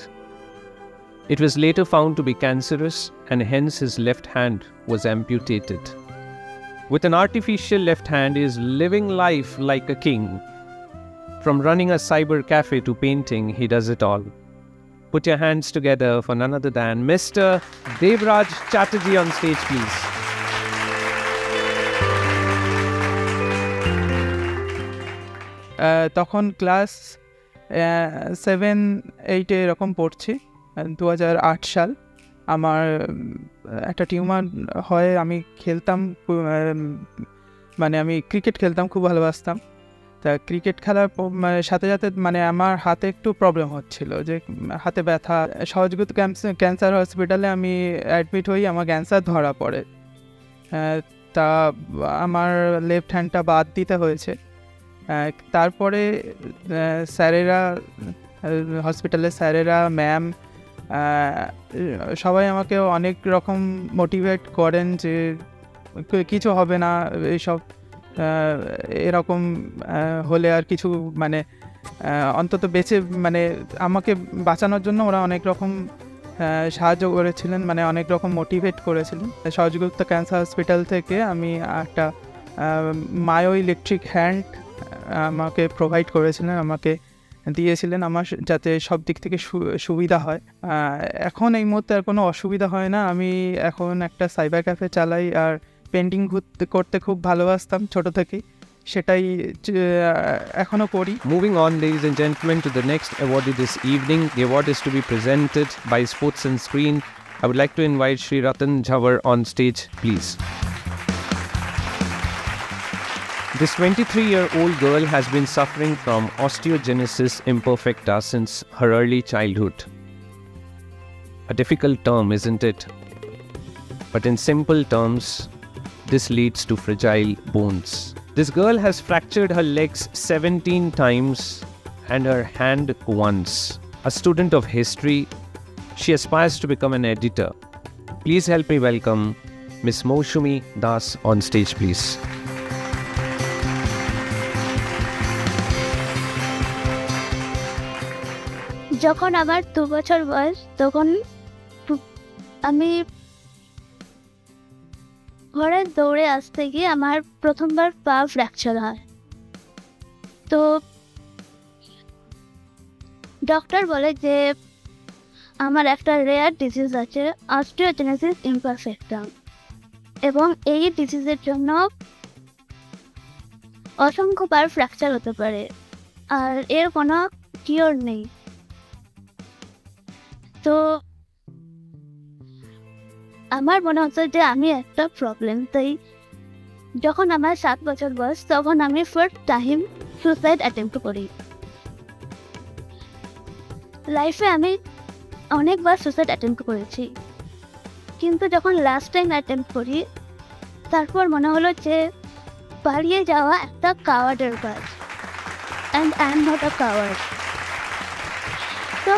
Speaker 3: It was later found to be cancerous, and hence his left hand was amputated. With an artificial left hand, he is living life like a king. From running a cyber cafe to painting, he does it all. Put your hands together for none other than Mr. Debraj Chatterjee on stage, please.
Speaker 21: তখন class 7-8 এরকম পড়ছি, 2008 সাল। আমার একটা tumour হয়। আমি খেলতাম, মানে আমি ক্রিকেট খেলতাম, খুব ভালোবাসতাম। তা ক্রিকেট খেলার সাথে সাথে আমার হাতে একটু প্রবলেম হচ্ছিল, যে হাতে ব্যথা। সহজগত ক্যান্সার হসপিটালে আমি অ্যাডমিট হই, আমার ক্যান্সার ধরা পড়ে। তা আমার লেফট হ্যান্ডটা বাদ দিতে হয়েছে। তারপরে স্যারেরা, হসপিটালের স্যারেরা, ম্যাম, সবাই আমাকে অনেক রকম মোটিভেট করেন যে কিছু হবে না, এইসব এরকম হলে আর কিছু অন্তত বেঁচে আমাকে বাঁচানোর জন্য ওরা অনেক রকম সাহায্য করেছিলেন, অনেক রকম মোটিভেট করেছিলেন। সহযোগিত ক্যান্সার হসপিটাল থেকে আমি একটা মায়ো ইলেকট্রিক হ্যান্ড আমাকে প্রোভাইড করেছিলেন, আমাকে দিয়েছিলেন, আমার যাতে সব দিক থেকে সুবিধা হয়। এখন এই মুহূর্তে আর কোনো অসুবিধা হয় না। আমি এখন একটা সাইবার ক্যাফে চালাই, আর পেন্টিং করতে খুব ভালোবাসতাম ছোট থেকেই, সেটাই এখনও করি।
Speaker 3: Moving on, ladies and gentlemen, to the next awardee this evening. The award is to be presented by Sports and Screen. I would like to invite Shri Ratan Jhawar on stage, please. This 23-year-old girl has been suffering from osteogenesis imperfecta since her early childhood. A difficult term, isn't it? But in simple terms, this leads to fragile bones. This girl has fractured her legs 17 times and her hand once. A student of history, she aspires to become an editor. Please help me welcome Miss Mousumi Das on stage, please.
Speaker 22: যখন আমার 2 বছর বয়স, তখন আমি ঘরে দৌড়ে আসতে গিয়ে আমার প্রথমবার পা ফ্র্যাকচার হয়। তো ডক্টর বলে যে আমার একটা রেয়ার ডিজিজ আছে অস্টিওজেনেসিস ইমপারফেক্টাম, এবং এই ডিজিজের জন্য অসংখ্যবার ফ্র্যাকচার হতে পারে আর এর কোনো কিওর নেই। তো আমার মনে হচ্ছে যে আমি একটা প্রবলেম, তাই যখন আমার 7 বছর বয়স তখন আমি ফার্স্ট টাইম সুসাইড অ্যাটেম্প্ট করি। লাইফে আমি অনেকবার সুসাইড অ্যাটেম্প্ট করেছি, কিন্তু যখন লাস্ট টাইম অ্যাটেম্প্ট করি তারপর মনে হলো যে পালিয়ে যাওয়া একটা কাওয়ার্ডের কাজ, and I am not a coward. তো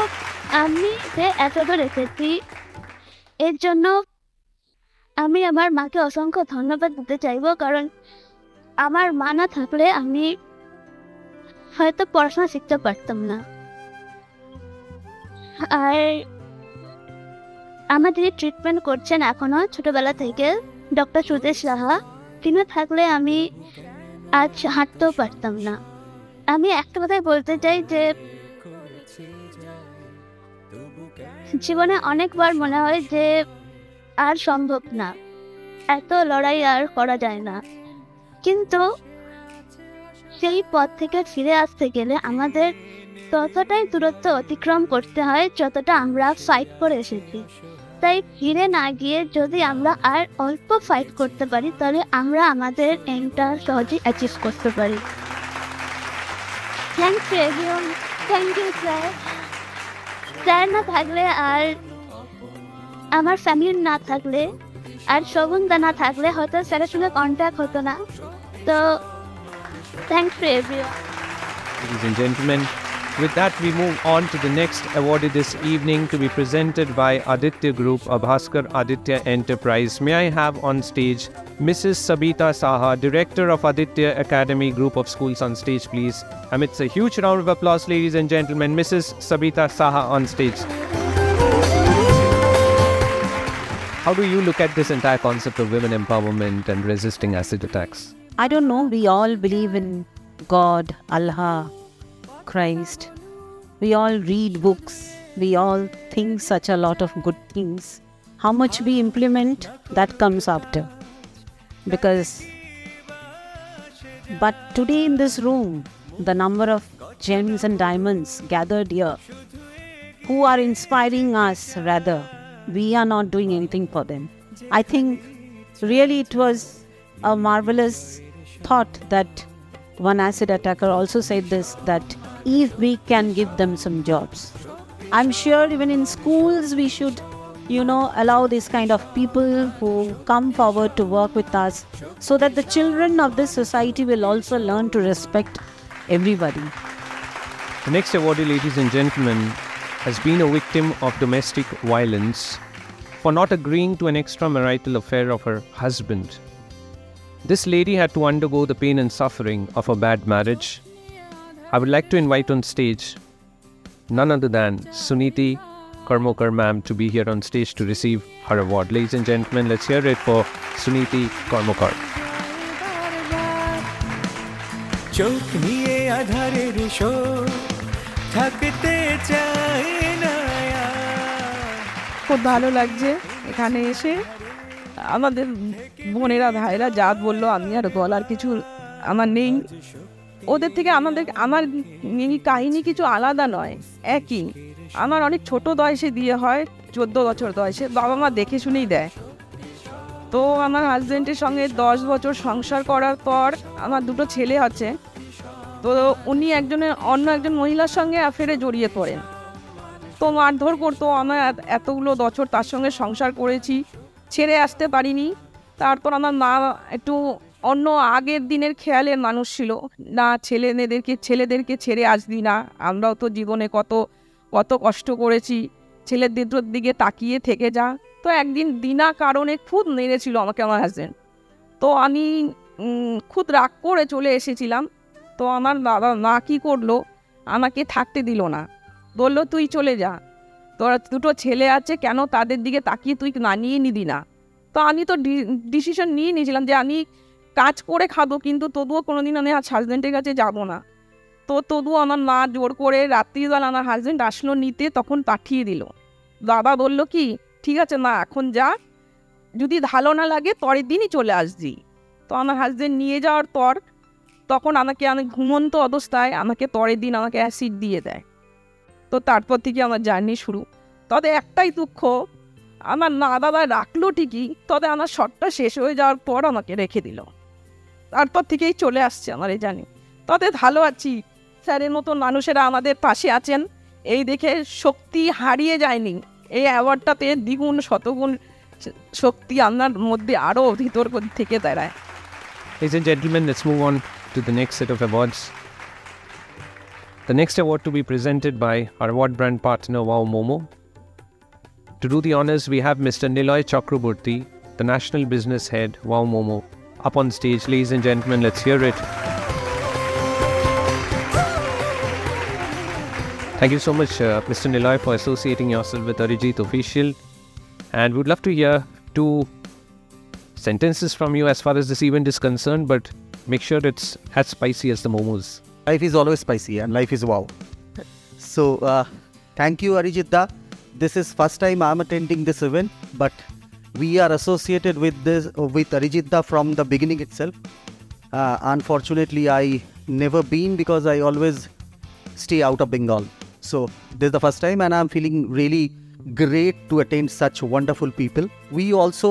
Speaker 22: আমি যে এতদূর এসেছি এর জন্য আমি আমার মাকে অসংখ্য ধন্যবাদ দিতে চাইবো, কারণ আমার মা না থাকলে আমি হয়তো পড়াশোনা শিখতে পারতাম না। আর আমাদের ট্রিটমেন্ট করছেন এখনো ছোটবেলা থেকে ডক্টর সুদেশ সাহা, তিনি থাকলে আমি আজ হাঁটতেও পারতাম না। আমি একটা কথাই বলতে চাই যে জীবনে অনেকবার মনে হয় যে আর সম্ভব না, এত লড়াই আর করা যায় না, কিন্তু সেই পথ থেকে ফিরে আসতে গেলে আমাদের ততটাই দূরত্ব অতিক্রম করতে হয় যতটা আমরা ফাইট করে এসেছি। তাই ফিরে না গিয়ে যদি আমরা আর অল্প ফাইট করতে পারি তাহলে আমরা আমাদের এমটা সহজেই অ্যাচিভ করতে পারি। Thank you everyone, thank you sir. Sir না থাকলে আর আমার ফ্যামিলি না থাকলে আর শগুনদা না থাকলে হয়তো স্যারের সঙ্গে কন্ট্যাক্ট হতো না। তো thank you everyone.
Speaker 3: Ladies and gentlemen, with that we move on to the next awardee this evening to be presented by Aditya Group, Abhaskar Aditya Enterprise. May I have on stage Mrs. Sabita Saha, Director of Aditya Academy Group of Schools on stage, please. Amidst a huge round of applause, ladies and gentlemen, Mrs. Sabita Saha on stage. How do you look at this entire concept of women empowerment and resisting acid attacks?
Speaker 2: I don't know, we all believe in God, Allah, Christ. We all read books. We all think such a lot of good things. How much we implement, that comes after. But today in this room, the number of gems and diamonds gathered here, who are inspiring us rather, we are not doing anything for them. I think really it was a marvelous thought that one acid attacker also said this, that if we can give them some jobs. I'm sure even in schools we should, allow this kind of people who come forward to work with us so that the children of this society will also learn to respect everybody.
Speaker 3: The next awardee, ladies and gentlemen, has been a victim of domestic violence for not agreeing to an extramarital affair of her husband. This lady had to undergo the pain and suffering of a bad marriage. I would like to invite on stage none other than Suniti Karmakar ma'am to be here on stage to receive her award. Ladies and gentlemen, let's hear it for Suniti Karmakar.
Speaker 15: চোখ নিয়ে আধারের শোক থাকতে চাই না।
Speaker 4: খুব ভালো লাগছে এখানে এসে। আমাদের বোনেরা ভাইরা যা বললো আমি আর বলার কিছু আমার নেই। ওদের থেকে আমার কাহিনী কিছু আলাদা নয়, একই। আমার অনেক ছোট বয়সে বিয়ে হয়, 14 বছর বয়সে। বাবা মা দেখে শুনেই দেয়। তো আমার হাজব্যান্ডের সঙ্গে 10 বছর সংসার করার পর আমার 2টো ছেলে আছে। তো উনি অন্য একজন মহিলার সঙ্গে অ্যাফেয়ারে জড়িয়ে পড়েন। তো মারধর করতো। আমার এতগুলো বছর তার সঙ্গে সংসার করেছি, ছেড়ে আসতে পারিনি। তারপর আমার মা একটু অন্য আগের দিনের খেয়ালের মানুষ ছিল না, ছেলেদেরকে ছেড়ে আসবি না। আমরাও তো জীবনে কত কষ্ট করেছি, ছেলেদের দিকে তাকিয়ে থেকে যা। তো একদিন বিনা কারণে খুব মেরেছিল আমাকে আমার হাজব্যান্ড। তো আমি খুব রাগ করে চলে এসেছিলাম। তো আমার মা কী করলো, আমাকে থাকতে দিল না, বললো তুই চলে যা, তোর 2টো ছেলে আছে, কেন তাদের দিকে তাকিয়ে তুই মানিয়ে নিবি না। তো আমি তো ডিসিশন নিয়ে নিয়েছিলাম যে আমি কাজ করে খাবো, কিন্তু তবুও কোনোদিন আমি হাজব্যান্ডের কাছে যাব না। তো তবুও আমার মা জোর করে রাত্রিবেলা আমার হাজব্যান্ড আসলো নিতে, তখন পাঠিয়ে দিল। দাদা বলল কি ঠিক আছে না এখন যা, যদি ভালো না লাগে পরের দিনই চলে আসবি। তো আমার হাজবেন্ড নিয়ে যাওয়ার পর তখন আমাকে ঘুমন্ত অবস্থায় আমাকে পরের দিন আমাকে অ্যাসিড দিয়ে দেয়। তো তারপর থেকে আমার জার্নি শুরু। তবে একটাই দুঃখ, আমার না দাদা রাখলো ঠিকই, তবে আমার শটটা শেষ হয়ে যাওয়ার পর আমাকে রেখে দিল। তারপর থেকেই চলে আসছে আমার এই জার্নি। তবে ভালো আছি, স্যারের মতন মানুষেরা আমাদের পাশে আছেন, এই দেখে শক্তি হারিয়ে যায়নি। এই অ্যাওয়ার্ডটাতে দ্বিগুণ শতগুণ শক্তি আপনার মধ্যে আরও ভিতর থেকে দাঁড়ায়।
Speaker 3: Ladies and gentlemen, let's move on to the next set of awards. The next award to be presented by our award brand partner Wow Momo. To do the honors, we have Mr. Niloy Chakraborty, the National Business Head, Wow Momo, up on stage. Ladies and gentlemen, let's hear it. Thank you so much, Mr. Niloy, for associating yourself with Arijit Official. And we'd love to hear 2 sentences from you as far as this event is concerned, but make sure it's as spicy as the momos.
Speaker 5: Life is always spicy and life is wow. So, thank you Arijit Da. This is first time I'm attending this event, but we are associated with Arijit Da from the beginning itself. Unfortunately, I never been because I always stay out of Bengal. So, this is the first time and I'm feeling really great to attend such wonderful people. We also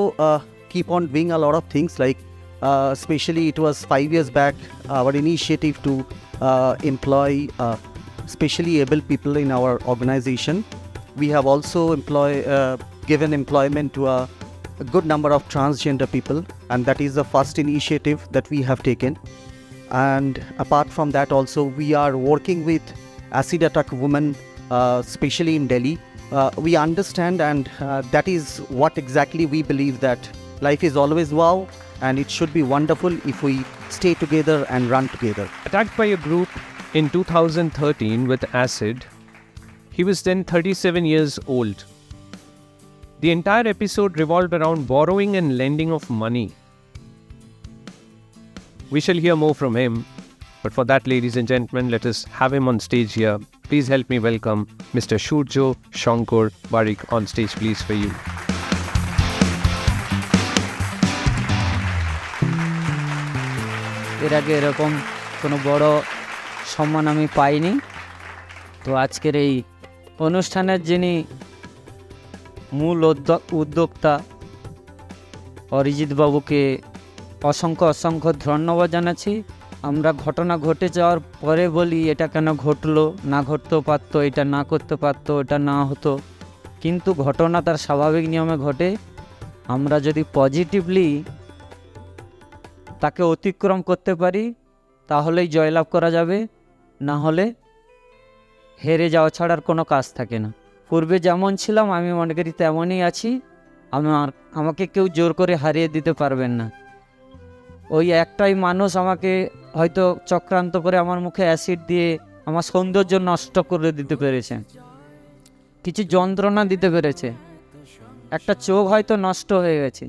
Speaker 5: keep on doing a lot of things like especially it was 5 years back our initiative to employ specially able people in our organization. We have also given employment to a good number of transgender people, and that is the first initiative that we have taken. And apart from that also we are working with acid attack women, especially in Delhi. We understand and that is what exactly we believe, that life is always wow and it should be wonderful if we stay together and run together.
Speaker 3: Attacked by a group in 2013 with acid, he was then 37 years old. The entire episode revolved around borrowing and lending of money. We shall hear more from him, but for that, ladies and gentlemen, let us have him on stage here. Please help me welcome Mr. Suvro Joarder Barik on stage, please, for you.
Speaker 8: এর আগে এরকম কোনো বড় সম্মান আমি পাইনি। তো আজকের এই অনুষ্ঠানের যিনি মূল উদ্যোক্তা অরিজিৎ বাবুকে অসংখ্য ধন্যবাদ জানাচ্ছি। আমরা ঘটনা ঘটে যাওয়ার পরে বলি এটা কেন ঘটলো, না ঘটতেও পারতো, এটা না করতে পারতো, এটা না হতো, কিন্তু ঘটনা তার স্বাভাবিক নিয়মে ঘটে। আমরা যদি পজিটিভলি তাকে অতিক্রম করতে পারি তাহলেই জয়লাভ করা যাবে, না হলে হেরে যাওয়া ছাড়ার কোনো কাজ থাকে না। পূর্বে যেমন ছিলাম আমি মনে করি তেমনই আছি। আমাকে কেউ জোর করে হারিয়ে দিতে পারবেন না। ওই একটাই মানুষ আমাকে হয়তো চক্রান্ত করে আমার মুখে অ্যাসিড দিয়ে আমার সৌন্দর্য নষ্ট করে দিতে পেরেছে, কিছু যন্ত্রণা দিতে পেরেছে, একটা চোখ হয়তো নষ্ট হয়ে গেছে,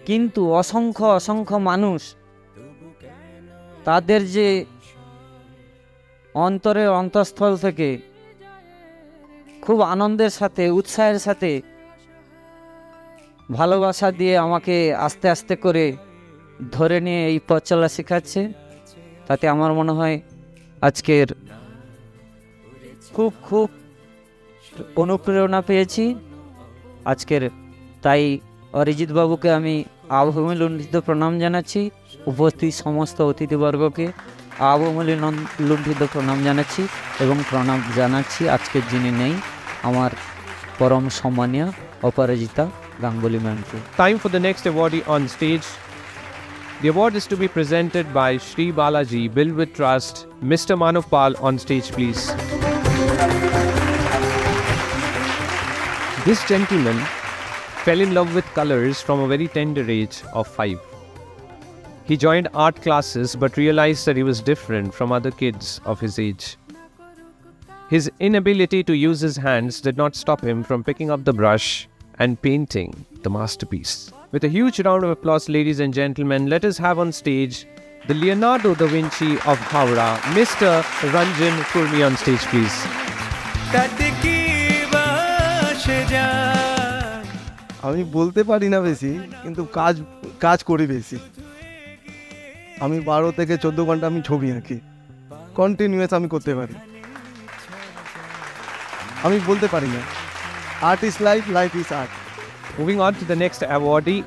Speaker 8: কিন্তু অসংখ্য মানুষ তাদের যে অন্তঃস্থল থেকে খুব আনন্দের সাথে উৎসাহের সাথে ভালোবাসা দিয়ে আমাকে আস্তে আস্তে করে ধরে নিয়ে এই পথ চলা শেখাচ্ছে, তাতে আমার মনে হয় আজকের খুব অনুপ্রেরণা পেয়েছি আজকের। তাই অরিজিৎ বাবুকে আমি আবহমূল্য লুণ্ঠিত প্রণাম জানাচ্ছি, উপস্থিত সমস্ত অতিথিবর্গকে আবহমূল্য লুণ্ঠিত প্রণাম জানাচ্ছি এবং প্রণাম জানাচ্ছি আজকের যিনি নেই আমার পরম সম্মানীয় অপরাজিতা গাঙ্গুলি ম্যামকে।
Speaker 3: Time for the next awardee on stage. The award is to be presented by Shri Balaji, Build with Trust. Mr. Manav Pal on stage, please. This gentleman fell in love with colours from a very tender age of 5. He joined art classes but realized that he was different from other kids of his age. His inability to use his hands did not stop him from picking up the brush and painting the masterpiece. With a huge round of applause, ladies and gentlemen, let us have on stage the Leonardo da Vinci of Howrah, Mr. Ranjan Kurmi on stage, please.
Speaker 9: আমি বলতে পারি না বেশি, কিন্তু কাজ করি বেশি। আমি 12 থেকে 14 ঘন্টা আমি ছবি আঁকি, কন্টিনিউয়াস আমি করতে পারি। আমি বলতে পারি না, art is life, life is art.
Speaker 3: Moving on to the next awardee,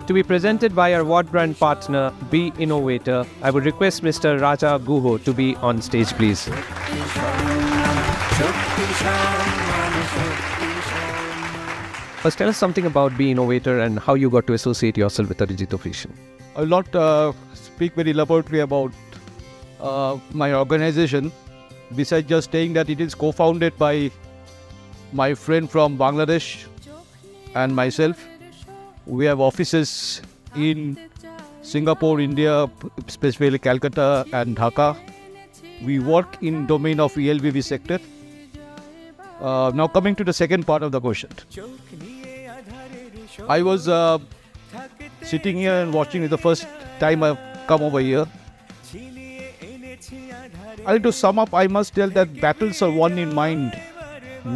Speaker 3: to be presented by our award brand partner, Be Innovator, I would request Mr. Raja Guho to be on stage, please. First, tell us something about Be Innovator and how you got to associate yourself with Arijit Official.
Speaker 20: I will not speak very elaborately about my organization, besides just saying that it is co-founded by my friend from Bangladesh and myself. We have offices in Singapore, India, specifically Calcutta and Dhaka. We work in domain of ELBB sector. Now coming to the second part of the question. I was sitting here and watching it the first time I've come over here. To sum up, I must tell that battles are won in mind,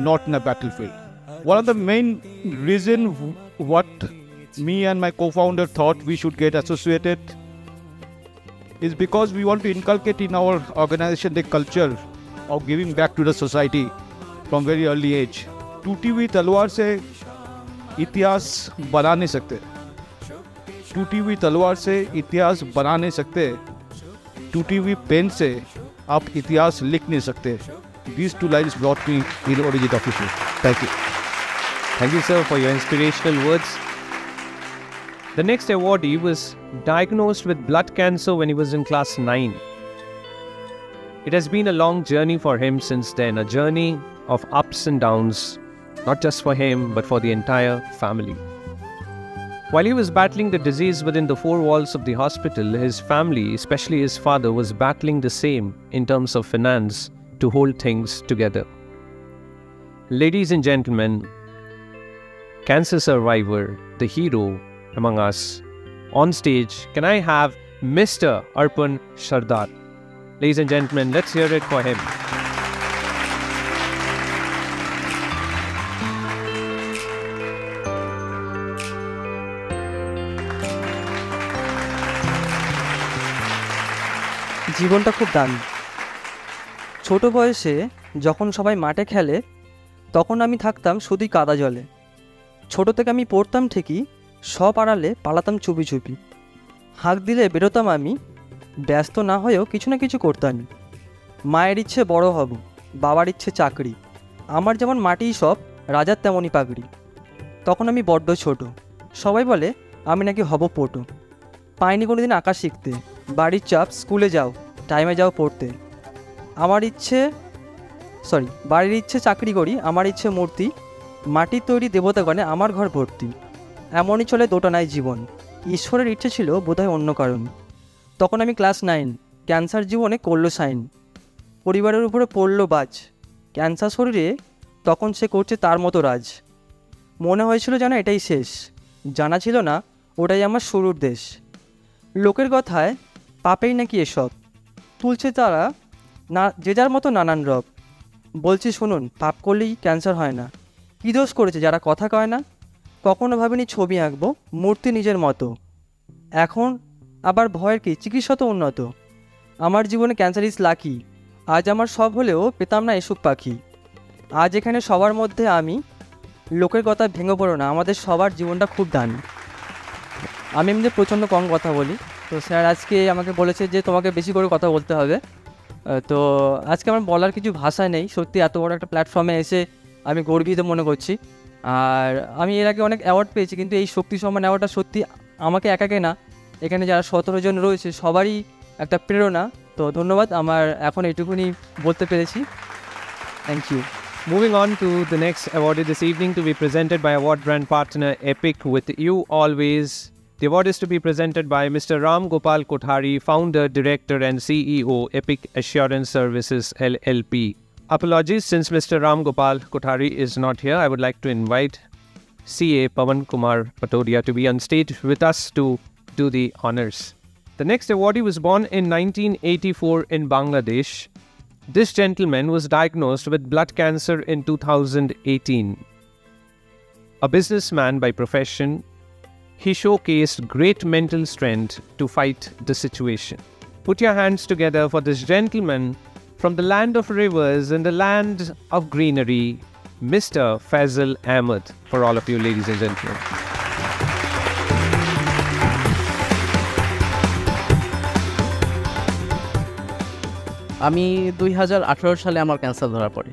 Speaker 20: not in a battlefield. One of the main reason what me and my co-founder thought we should get associated is because we want to inculcate in our organization the culture of giving back to the society from very early age. टूटी हुई तलवार से इतिहास बना नहीं सकते, टूटी हुई तलवार से इतिहास बना नहीं सकते, टूटी हुई पेन से आप इतिहास लिख नहीं सकते. These two lines brought me in Arijit Official. Thank you.
Speaker 3: Thank you, sir, for your inspirational words. The next awardee was diagnosed with blood cancer when he was in class 9. It has been a long journey for him since then, a journey of ups and downs, not just for him, but for the entire family. While he was battling the disease within the four walls of the hospital, his family, especially his father, was battling the same in terms of finance to hold things together. Ladies and gentlemen, cancer survivor, the hero among us, on stage, can I have Mr. Arpan Sardar? Ladies and gentlemen, let's hear it for him.
Speaker 11: জীবনটা খুব দামি। ছোট বয়সে যখন সবাই মাঠে খেলে তখন আমি থাকতাম শুধুই কাদা জলে। ছোট থেকে আমি পড়তাম ঠিকই, সব আড়ালে পালাতাম চুপি চুপি। হাঁক দিলে বেরোতাম আমি, ব্যস্ত না হয়েও কিছু না কিছু করতাম। মায়ের ইচ্ছে বড় হব, বাবার ইচ্ছে চাকরি, আমার যেমন মাটিই সব, রাজার তেমনই পাগড়ি। তখন আমি বড্ড ছোট, সবাই বলে আমি নাকি হব পটু। পাইনি কোনো দিন আঁকা শিখতে, বাড়ির চাপ, স্কুলে যাও, টাইমে যাও পড়তে। বাড়ির ইচ্ছে চাকরি করি, আমার ইচ্ছে মূর্তি, মাটির তৈরি দেবতাগণে আমার ঘর ভর্তি। এমনই চলে দোটানায় জীবন, ঈশ্বরের ইচ্ছে ছিল বোধহয় অন্য কারণ। তখন আমি ক্লাস 9, ক্যান্সার জীবনে করলো সাইন। পরিবারের উপরে পড়লো বাজ, ক্যান্সার শরীরে তখন সে করছে তার মতো রাজ। মনে হয়েছিল যেন এটাই শেষ, জানা ছিল না ওটাই আমার শুরুর দেশ। লোকের কথায় পাপেই নাকি এসব, তুলছে তারা না যে যার মতো নানান রব। বলছি শুনুন, পাপ করলেই ক্যান্সার হয় না। কী দোষ করেছে যারা কথা কয় না? কখনো ভাবিনি ছবি আঁকবো, মূর্তি নিজের মতো। এখন আবার ভয়ের কি, চিকিৎসা তো উন্নত। আমার জীবনে ক্যান্সার ইজ লাকি, আজ আমার সব হলেও পেতাম না এসুক পাখি। আজ এখানে সবার মধ্যে আমি, লোকের কথা ভেঙে পড়ো না, আমাদের সবার জীবনটা খুব দামি। আমি এমনি প্রচণ্ড কম কথা বলি, তো স্যার আজকে আমাকে বলেছে যে তোমাকে বেশি করে কথা বলতে হবে। তো আজকে আমার বলার কিছু ভাষা নেই, সত্যি এত বড় একটা প্ল্যাটফর্মে এসে আমি গর্বিত মনে করছি। আর আমি এর আগে অনেক অ্যাওয়ার্ড পেয়েছি, কিন্তু এই শক্তি সম্মান অ্যাওয়ার্ডটা সত্যি আমাকে একাকে না, এখানে যারা 17 জন রয়েছে সবারই একটা প্রেরণা। তো ধন্যবাদ, আমার এখন এইটুকুনি বলতে পেরেছি। Thank you.
Speaker 3: Moving on to the next award this evening, to be presented by award brand partner Epic, with you always. The award is to be presented by Mr. Ram Gopal Kothari, founder, director and CEO, Epic Assurance Services LLP. Apologies, since Mr. Ram Gopal Kothari is not here, I would like to invite CA Pawan Kumar Patodia to be on stage with us to do the honors. The next awardee was born in 1984 in Bangladesh. This gentleman was diagnosed with blood cancer in 2018. A businessman by profession, he showcased great mental strength to fight the situation. Put your hands together for this gentleman from the land of rivers and the land of greenery, Mr. Faisal Ahmed, for all of you ladies and gentlemen.
Speaker 6: আমি 2018 সালে আমার cancer ধরা পড়ে।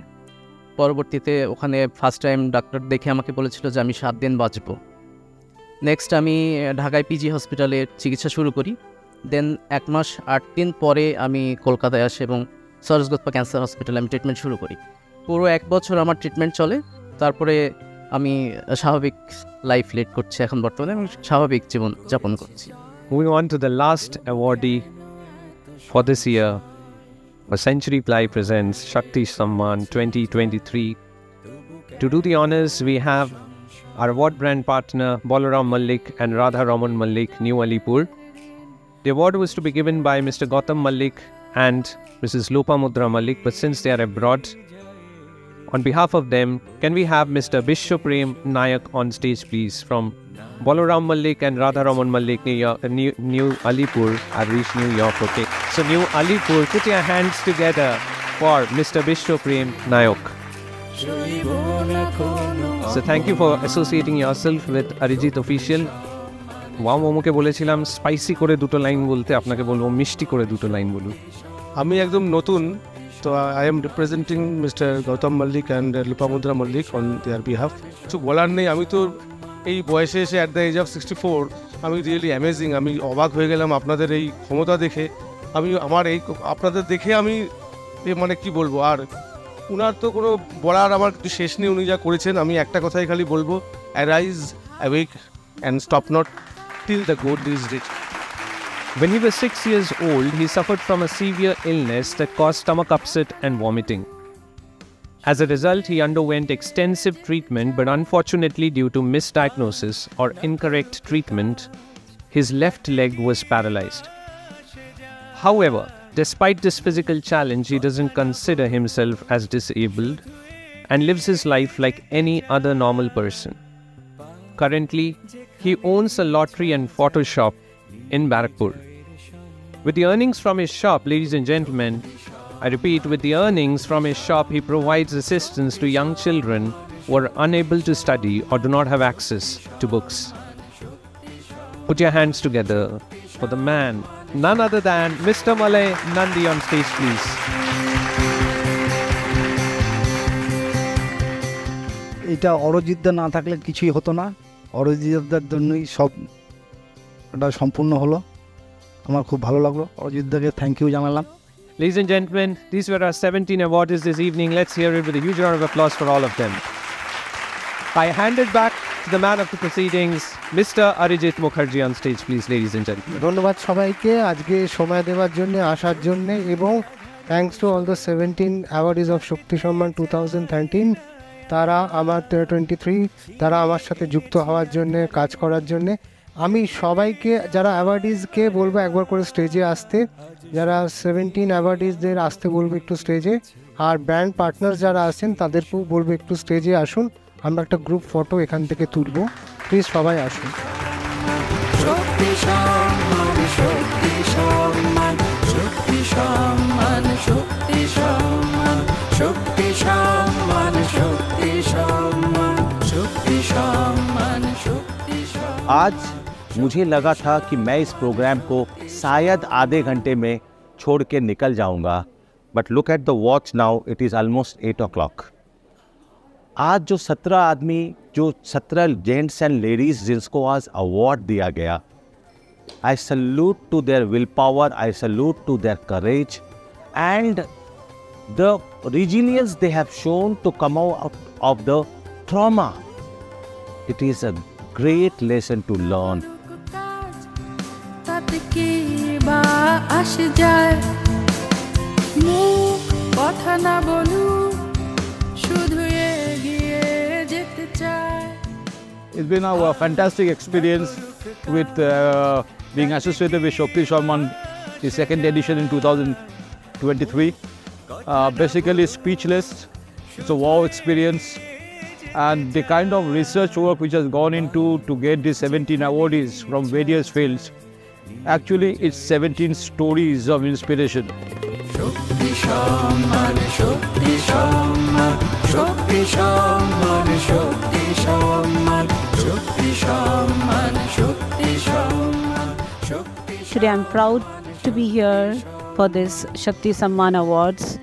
Speaker 6: পরবর্তীতে ওখানে first time doctor দেখে আমাকে বলেছিল যে আমি 7 দিন বাঁচব। নেক্সট আমি ঢাকায় পিজি হসপিটালে চিকিৎসা শুরু করি। দেন 1 মাস 8 দিন পরে আমি কলকাতায় আসি এবং সরজগোপ্পা ক্যান্সার হসপিটালে আমি ট্রিটমেন্ট শুরু করি। পুরো 1 বছর আমার ট্রিটমেন্ট চলে। তারপরে আমি স্বাভাবিক লাইফ লিড করছি এখন বর্তমানে, আমি স্বাভাবিক জীবন যাপন করছি।
Speaker 3: Moving on to the last awardee for this year, Century Ply presents Shakti Samman 2023. To do the honors, we have our award brand partner Balaram Malik and Radha Raman Malik, New Alipur. The award was to be given by Mr. Gautam Malik and Mrs. Lopamudra Malik, but since they are abroad, on behalf of them, can we have Mr. Bishwaprem Nayak on stage, please, from Balaram Malik and Radha Raman Malik, New Alipur. I've reached New York, okay. So New Alipur, put your hands together for Mr. Bishwaprem Nayak. So thank you for associating yourself with Arijit Official. Wow মোমোকে বলেছিলাম spicy করে দুটো line বলতে, আপনাকে বলবো মিষ্টি করে দুটো লাইন বলুন।
Speaker 9: আমি একদম নতুন, তো I am representing mister Gautam Mallick and Lopamudra Mallick on their behalf. কিছু বলার নেই, আমি তো এই বয়সে এসে অ্যাট দ্য এজ অফ 64 আমি রিয়েলি অ্যামেজিং। আমি অবাক হয়ে গেলাম আপনাদের এই ক্ষমতা দেখে। আমি আমার এই আপনাদের দেখে আমি মানে কি বলবো, আর উনার তো কোনো বলার আমার কিছু শেষ নেই। উনি যা করেছেন, আমি একটা কথাই খালি বলবো, arise, awake and stop not till the goal is reached.
Speaker 3: When he was 6 years old, he suffered from a severe illness that caused stomach upset and vomiting. As a result, he underwent extensive treatment, but unfortunately, due to misdiagnosis or incorrect treatment, his left leg was paralyzed. However, despite this physical challenge, he doesn't consider himself as disabled and lives his life like any other normal person. Currently, he owns a lottery and photo shop in Barakpur. With the earnings from his shop, ladies and gentlemen, I repeat, with the earnings from his shop, he provides assistance to young children who are unable to study or do not have access to books. Put your hands together for the man, none other than Mr. Malay Nandi on stage, please.
Speaker 12: এটা অরিজিৎদা না থাকলে কিছুই হতো না। অরিজিৎদার জন্যই সব এটা সম্পূর্ণ হলো। আমার খুব ভালো লাগলো, অরিজিৎদাকে থ্যাংক ইউ জানালাম।
Speaker 3: Ladies and gentlemen, these were our 17 awardees this evening. Let's hear it with a huge round of applause for all of them. I hand it back to the man of the proceedings, Mr. Arijit Mukherjee on stage, please, ladies and gentlemen.
Speaker 1: ধন্যবাদ সবাইকে আজকে সময় দেওয়ার জন্য, আসার জন্য, এবং thanks to all the 17 awardees of Shakti Samman 2013। তারা আমার 23, তারা আমার সাথে যুক্ত হওয়ার জন্যে, কাজ করার জন্যে। আমি সবাইকে, যারা অ্যাওয়ার্ডিজকে বলবো একবার করে স্টেজে আসতে, যারা 17 অ্যাওয়ার্ডিজদের আসতে বলবো একটু স্টেজে, আর ব্র্যান্ড পার্টনার যারা আছেন তাদেরকেও বলবো একটু স্টেজে আসুন। আমরা একটা গ্রুপ ফটো এখান থেকে তুলবো, প্লিজ সবাই আসুন।
Speaker 15: শক্তি সম্মান, শক্তি সম্মান, শক্তি সম্মান, শক্তি সম্মান, শক্তি সম্মান, শক্তি সম্মান, শক্তি সম্মান, শক্তি সম্মান।
Speaker 23: आज मुझे लगा था कि मैं इस प्रोग्राम को शायद आधे घंटे में छोड़ के निकल जाऊंगा, but look at the watch now, it is almost 8 o'clock। आज जो 17 आदमी, जो 17 जेंट्स एंड लेडीज़ जिनको आज अवार्ड दिया गया, I salute to their will power, I salute to their courage and the resilience they have shown to come out of the trauma. It is a great lesson to learn.
Speaker 15: তাতে কি বা আসে যায়, মুখ কথা না বলু, শুধু এগিয়ে যেতে চায়।
Speaker 24: It's been a fantastic experience with being associated with Shakti Samman, the second edition in 2023. Basically speechless. It's a wow experience. and the kind of research work which has gone into to get these 17 awardees from various fields. Actually, it's 17 stories of inspiration.
Speaker 15: Shakti Samman, Shakti Samman, Shakti Samman, Shakti Samman, Shakti Samman, Shakti Samman, Shakti Samman.
Speaker 2: Today I'm proud to be here for this Shakti Samman Awards.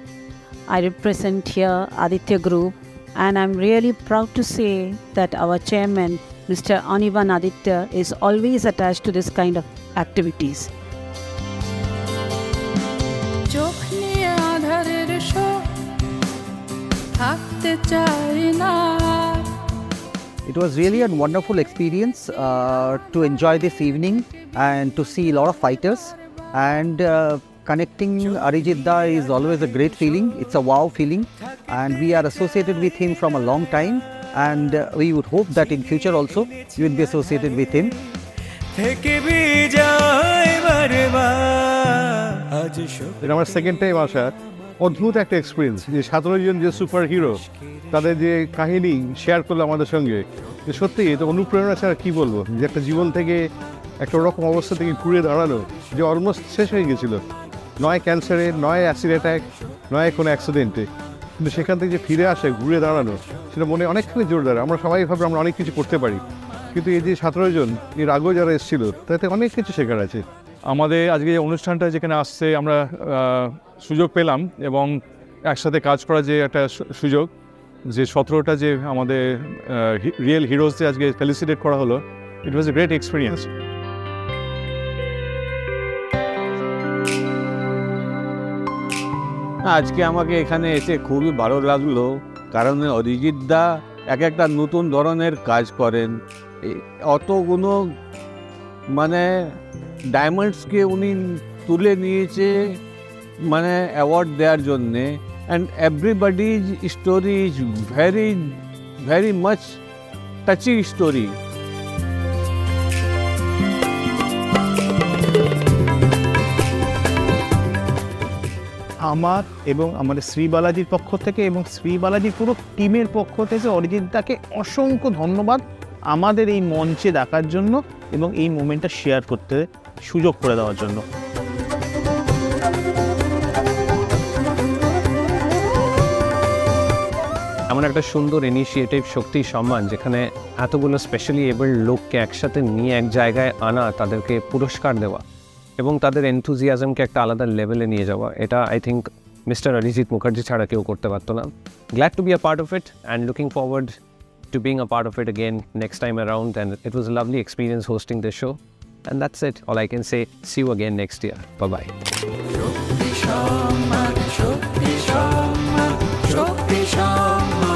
Speaker 2: I represent here Aditya Group, and I'm really proud to say that our chairman, Mr. Anirban Aditya, is always attached to this kind of activities.
Speaker 15: চোখ নিয়ে আধারের শোক থাকতে চাই না
Speaker 5: It was really a wonderful experience to enjoy this evening and to see a lot of fighters. And connecting Arijit Da is always a great feeling. It's a wow feeling, and we are associated with him from a long time. And we would hope that in future also you will be associated with him.
Speaker 19: এটা আমার second time আসা। অদ্ভুত একটা experience, যে 17 জন যে super hero তাদের যে কাহিনী শেয়ার করলো আমাদের সঙ্গে, যে সত্যি এটা অনুপ্রেরণা ছাড়া কী বলবো, যে একটা জীবন থেকে একটা ওরকম অবস্থা থেকে ঘুরে দাঁড়ানো, যে অলমোস্ট শেষ হয়ে গেছিলো, নয় ক্যান্সারে, নয় অ্যাসিড অ্যাটাক, নয় কোনো অ্যাক্সিডেন্টে, কিন্তু সেখান থেকে যে ফিরে আসে, ঘুরে দাঁড়ানো, সেটা মনে অনেকখানি জোরদার। আমরা সবাই ভাবে আমরা অনেক কিছু করতে পারি, কিন্তু এই যে 17 জন এর আগেও যারা এসেছিলো তাতে অনেক কিছু শেখার আছে।
Speaker 20: আমাদের আজকে এই অনুষ্ঠানটা যেখানে আসছে আমরা সুযোগ পেলাম, এবং একসাথে কাজ করার যে একটা সুযোগ, যে 17টা যে আমাদের রিয়েল হিরোজদের আজকে ফেলিসিটেট করা হলো, ইট ওয়াজ এ গ্রেট এক্সপিরিয়েন্স।
Speaker 23: আজকে আমাকে এখানে এসে খুবই ভালো লাগলো, কারণ অরিজিৎ দা একটা নতুন ধরনের কাজ করেন। অতগুলো মানে ডায়মন্ডসকে উনি তুলে নিয়েছে মানে অ্যাওয়ার্ড দেওয়ার জন্যে, and everybody's story is very very much touchy story.
Speaker 13: আমার এবং আমাদের শ্রী বালাজির পক্ষ থেকে এবং শ্রী বালাজির পুরো টিমের পক্ষ থেকে অরিজিৎ দাকে অসংখ্য ধন্যবাদ আমাদের এই মঞ্চে ডাকার জন্য এবং এই মোমেন্টটা শেয়ার করতে সুযোগ করে দেওয়ার জন্য।
Speaker 3: এমন একটা সুন্দর ইনিশিয়েটিভ শক্তি সম্মান, যেখানে এতগুলো স্পেশালি এবলড লোককে একসাথে নিয়ে এক জায়গায় আনা, তাদেরকে পুরস্কার দেওয়া এবং তাদের এনথুজিয়াজমকে একটা আলাদা লেভেলে নিয়ে যাওয়া, এটা I think mister Arijit Mukherjee ছাড়া কেউ করতে পারতো না। Glad to be a part of it and looking forward to being a part of it again next time around, and it was a lovely experience hosting this show, and that's it, all I can say. See you again next year. Bye bye.
Speaker 15: Shakti Samman, Shakti Samman, Shakti Samman.